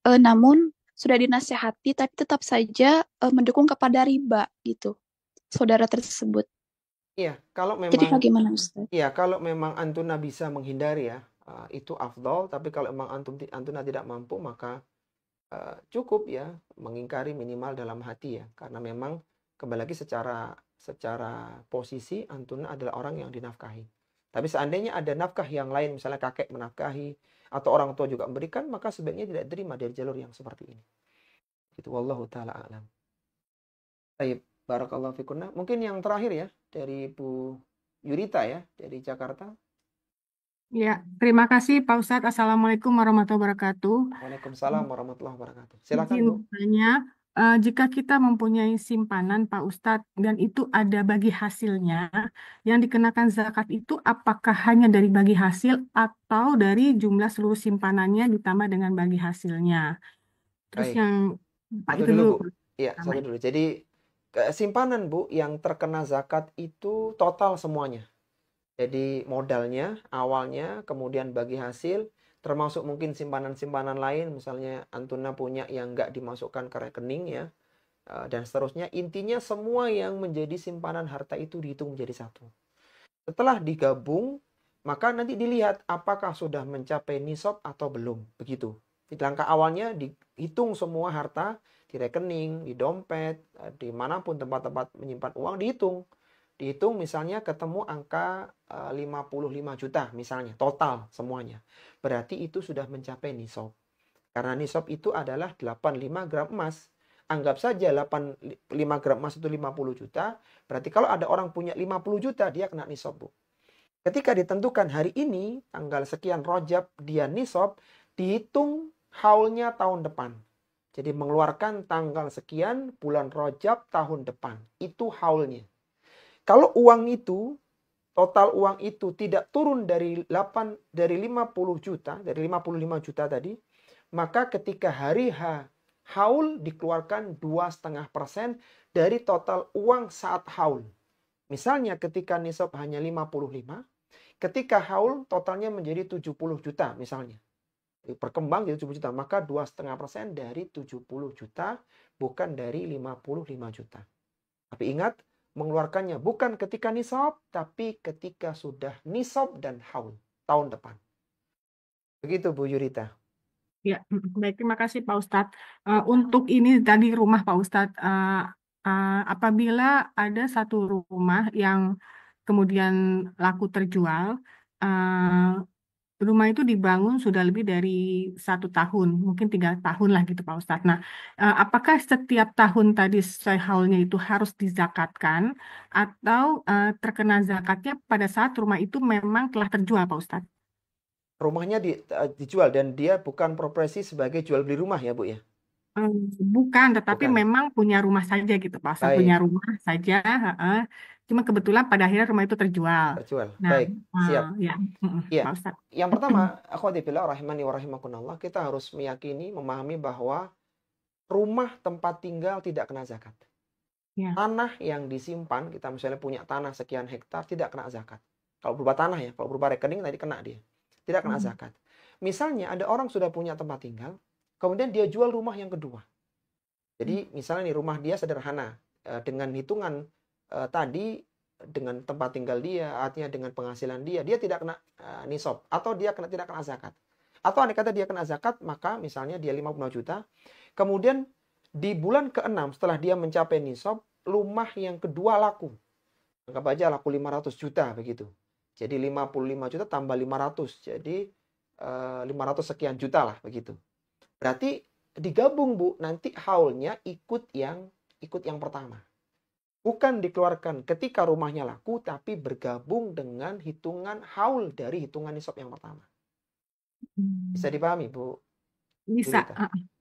[SPEAKER 9] namun sudah dinasehati tapi tetap saja mendukung kepada riba gitu, saudara tersebut.
[SPEAKER 1] Iya, kalau
[SPEAKER 9] Jadi
[SPEAKER 1] memang
[SPEAKER 9] bagaimana, Ustadz?
[SPEAKER 1] iya, kalau memang antuna bisa menghindari ya, itu afdol. Tapi kalau memang antuna tidak mampu, maka cukup ya mengingkari minimal dalam hati ya, karena memang kembali lagi secara posisi antuna adalah orang yang dinafkahi. Tapi seandainya ada nafkah yang lain, misalnya kakek menafkahi atau orang tua juga memberikan, maka sebaiknya tidak terima dari jalur yang seperti ini. Itu wallahu taala a'lam. Baik, barakallahu fikunna. Mungkin yang terakhir ya dari Bu Yurita ya dari Jakarta.
[SPEAKER 10] Ya, terima kasih Pak Ustadz. Assalamualaikum warahmatullahi wabarakatuh.
[SPEAKER 1] Waalaikumsalam warahmatullahi wabarakatuh. Silakan
[SPEAKER 10] Izin
[SPEAKER 1] Bu.
[SPEAKER 10] bertanya, jika kita mempunyai simpanan Pak Ustadz dan itu ada bagi hasilnya, yang dikenakan zakat itu apakah hanya dari bagi hasil atau dari jumlah seluruh simpanannya ditambah dengan bagi hasilnya? Terus
[SPEAKER 1] Baik,
[SPEAKER 10] yang Pak
[SPEAKER 1] satu
[SPEAKER 10] itu
[SPEAKER 1] dulu
[SPEAKER 10] dulu
[SPEAKER 1] Bu. Iya,
[SPEAKER 10] pertama.
[SPEAKER 1] satu dulu. Jadi simpanan Bu yang terkena zakat itu total semuanya. Jadi modalnya, awalnya, kemudian bagi hasil, termasuk mungkin simpanan-simpanan lain, misalnya Antuna punya yang nggak dimasukkan ke rekening ya, dan seterusnya. Intinya semua yang menjadi simpanan harta itu dihitung menjadi satu. Setelah digabung, maka nanti dilihat apakah sudah mencapai nisab atau belum. Begitu. Di langkah awalnya dihitung semua harta di rekening, di dompet, dimanapun tempat-tempat menyimpan uang dihitung. Dihitung misalnya ketemu angka 55 juta misalnya, total semuanya. Berarti itu sudah mencapai nisab. Karena nisab itu adalah 85 gram emas. Anggap saja 85 gram emas itu 50 juta. Berarti kalau ada orang punya 50 juta, dia kena nisab, Bu. Ketika ditentukan hari ini, tanggal sekian Rajab, dia nisab, dihitung haulnya tahun depan. Jadi mengeluarkan tanggal sekian bulan Rajab tahun depan. Itu haulnya. Kalau uang itu, total uang itu tidak turun dari 50 juta, dari 55 juta tadi, maka ketika hari H haul dikeluarkan 2,5% dari total uang saat haul. Misalnya ketika nisab hanya 55, ketika haul totalnya menjadi 70 juta misalnya. Berkembang jadi 70 juta, maka 2,5% dari 70 juta, bukan dari 55 juta. Tapi ingat, mengeluarkannya bukan ketika nisab, tapi ketika sudah nisab dan haul tahun depan. Begitu Bu Yurita.
[SPEAKER 10] Ya, baik, terima kasih Pak Ustadz. Untuk ini tadi rumah Pak Ustadz, apabila ada satu rumah yang kemudian laku terjual, rumah itu dibangun sudah lebih dari 1 tahun, mungkin 3 tahun lah gitu Pak Ustadz. Nah, apakah setiap tahun tadi sesuai haulnya itu harus dizakatkan atau terkena zakatnya pada saat rumah itu memang telah terjual Pak Ustadz?
[SPEAKER 1] Rumahnya dijual dan dia bukan profesi sebagai jual beli rumah ya Bu ya?
[SPEAKER 10] Bukan, tetapi
[SPEAKER 1] Bukan.
[SPEAKER 10] memang punya rumah saja gitu Pak Ustadz,
[SPEAKER 1] Baik.
[SPEAKER 10] punya rumah saja. Cuma kebetulan pada akhirnya rumah itu terjual.
[SPEAKER 1] Terjual.
[SPEAKER 10] Nah,
[SPEAKER 1] Baik, siap.
[SPEAKER 10] ya,
[SPEAKER 1] Iya.
[SPEAKER 10] Pak Ustadz.
[SPEAKER 1] Yang pertama, akhwati fillah rahimani wa rahimakumullah, kita harus meyakini, memahami bahwa rumah tempat tinggal tidak kena zakat.
[SPEAKER 10] Ya.
[SPEAKER 1] Tanah yang disimpan, kita misalnya punya tanah sekian hektar, tidak kena zakat. Kalau berupa tanah ya, kalau berupa rekening tadi kena dia. Tidak kena zakat. Misalnya ada orang sudah punya tempat tinggal, kemudian dia jual rumah yang kedua. Jadi misalnya nih rumah dia sederhana, dengan hitungan tadi, dengan tempat tinggal dia, artinya dengan penghasilan dia tidak kena nisab, atau dia tidak kena zakat. Atau andai kata dia kena zakat, maka misalnya dia 55 juta, kemudian di bulan ke-6 setelah dia mencapai nisab, rumah yang kedua laku. Anggap aja laku 500 juta begitu. Jadi 55 juta tambah 500, jadi 500 sekian juta lah begitu. Berarti digabung Bu, nanti haulnya ikut yang pertama. Bukan dikeluarkan ketika rumahnya laku, tapi bergabung dengan hitungan haul dari hitungan nisab yang pertama. Bisa dipahami Bu?
[SPEAKER 10] Bisa,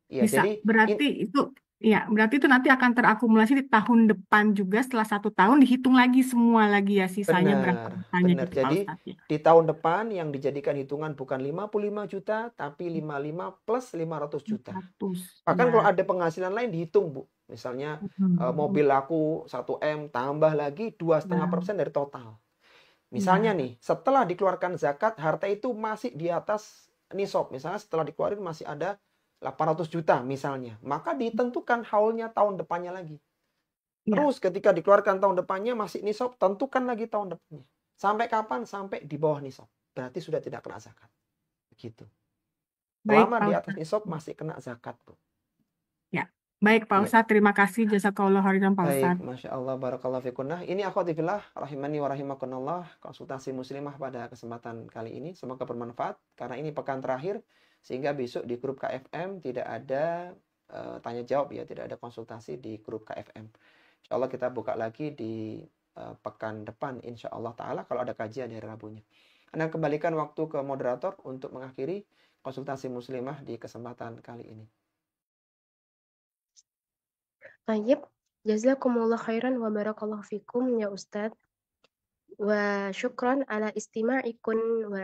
[SPEAKER 1] Ya,
[SPEAKER 10] bisa.
[SPEAKER 1] jadi
[SPEAKER 10] berarti itu nanti akan terakumulasi di tahun depan juga, setelah 1 tahun dihitung lagi semua lagi ya sisanya berapa jutanya
[SPEAKER 1] benar.
[SPEAKER 10] gitu Pak
[SPEAKER 1] Jadi
[SPEAKER 10] Ustadz ya.
[SPEAKER 1] di tahun depan yang dijadikan hitungan bukan 55 juta, tapi 55 plus 500 juta.
[SPEAKER 10] 100,
[SPEAKER 1] Bahkan
[SPEAKER 10] ya.
[SPEAKER 1] kalau ada penghasilan lain dihitung Bu. Misalnya mobil laku 1M tambah lagi 2,5% dari total. Misalnya nih, setelah dikeluarkan zakat, harta itu masih di atas nisab. Misalnya setelah dikeluarin masih ada 800 juta misalnya. Maka ditentukan haulnya tahun depannya lagi. Terus ketika dikeluarkan tahun depannya masih nisab, tentukan lagi tahun depannya. Sampai kapan? Sampai di bawah nisab. Berarti sudah tidak kena zakat. Begitu. Selama di atas nisab masih kena zakat, Bu.
[SPEAKER 10] Ya. Baik Pak Ustadz, terima kasih. Jazakallahu khairan Pak Ustadz.
[SPEAKER 1] Baik, Masya Allah, barakallahu fikunah. Ini akhwati fillah, rahimani wa rahimakumullah, konsultasi muslimah pada kesempatan kali ini. Semoga bermanfaat, karena ini pekan terakhir, sehingga besok di grup KFM tidak ada tanya jawab ya, tidak ada konsultasi di grup KFM. Insya Allah kita buka lagi di pekan depan, insya Allah ta'ala, kalau ada kajian dari Rabunya. Anda kembalikan waktu ke moderator untuk mengakhiri konsultasi muslimah di kesempatan kali ini.
[SPEAKER 2] Tayyib, jazakumullah khairan wa barakallahu fikum ya Ustadz. Wa syukran ala istima'ikum wa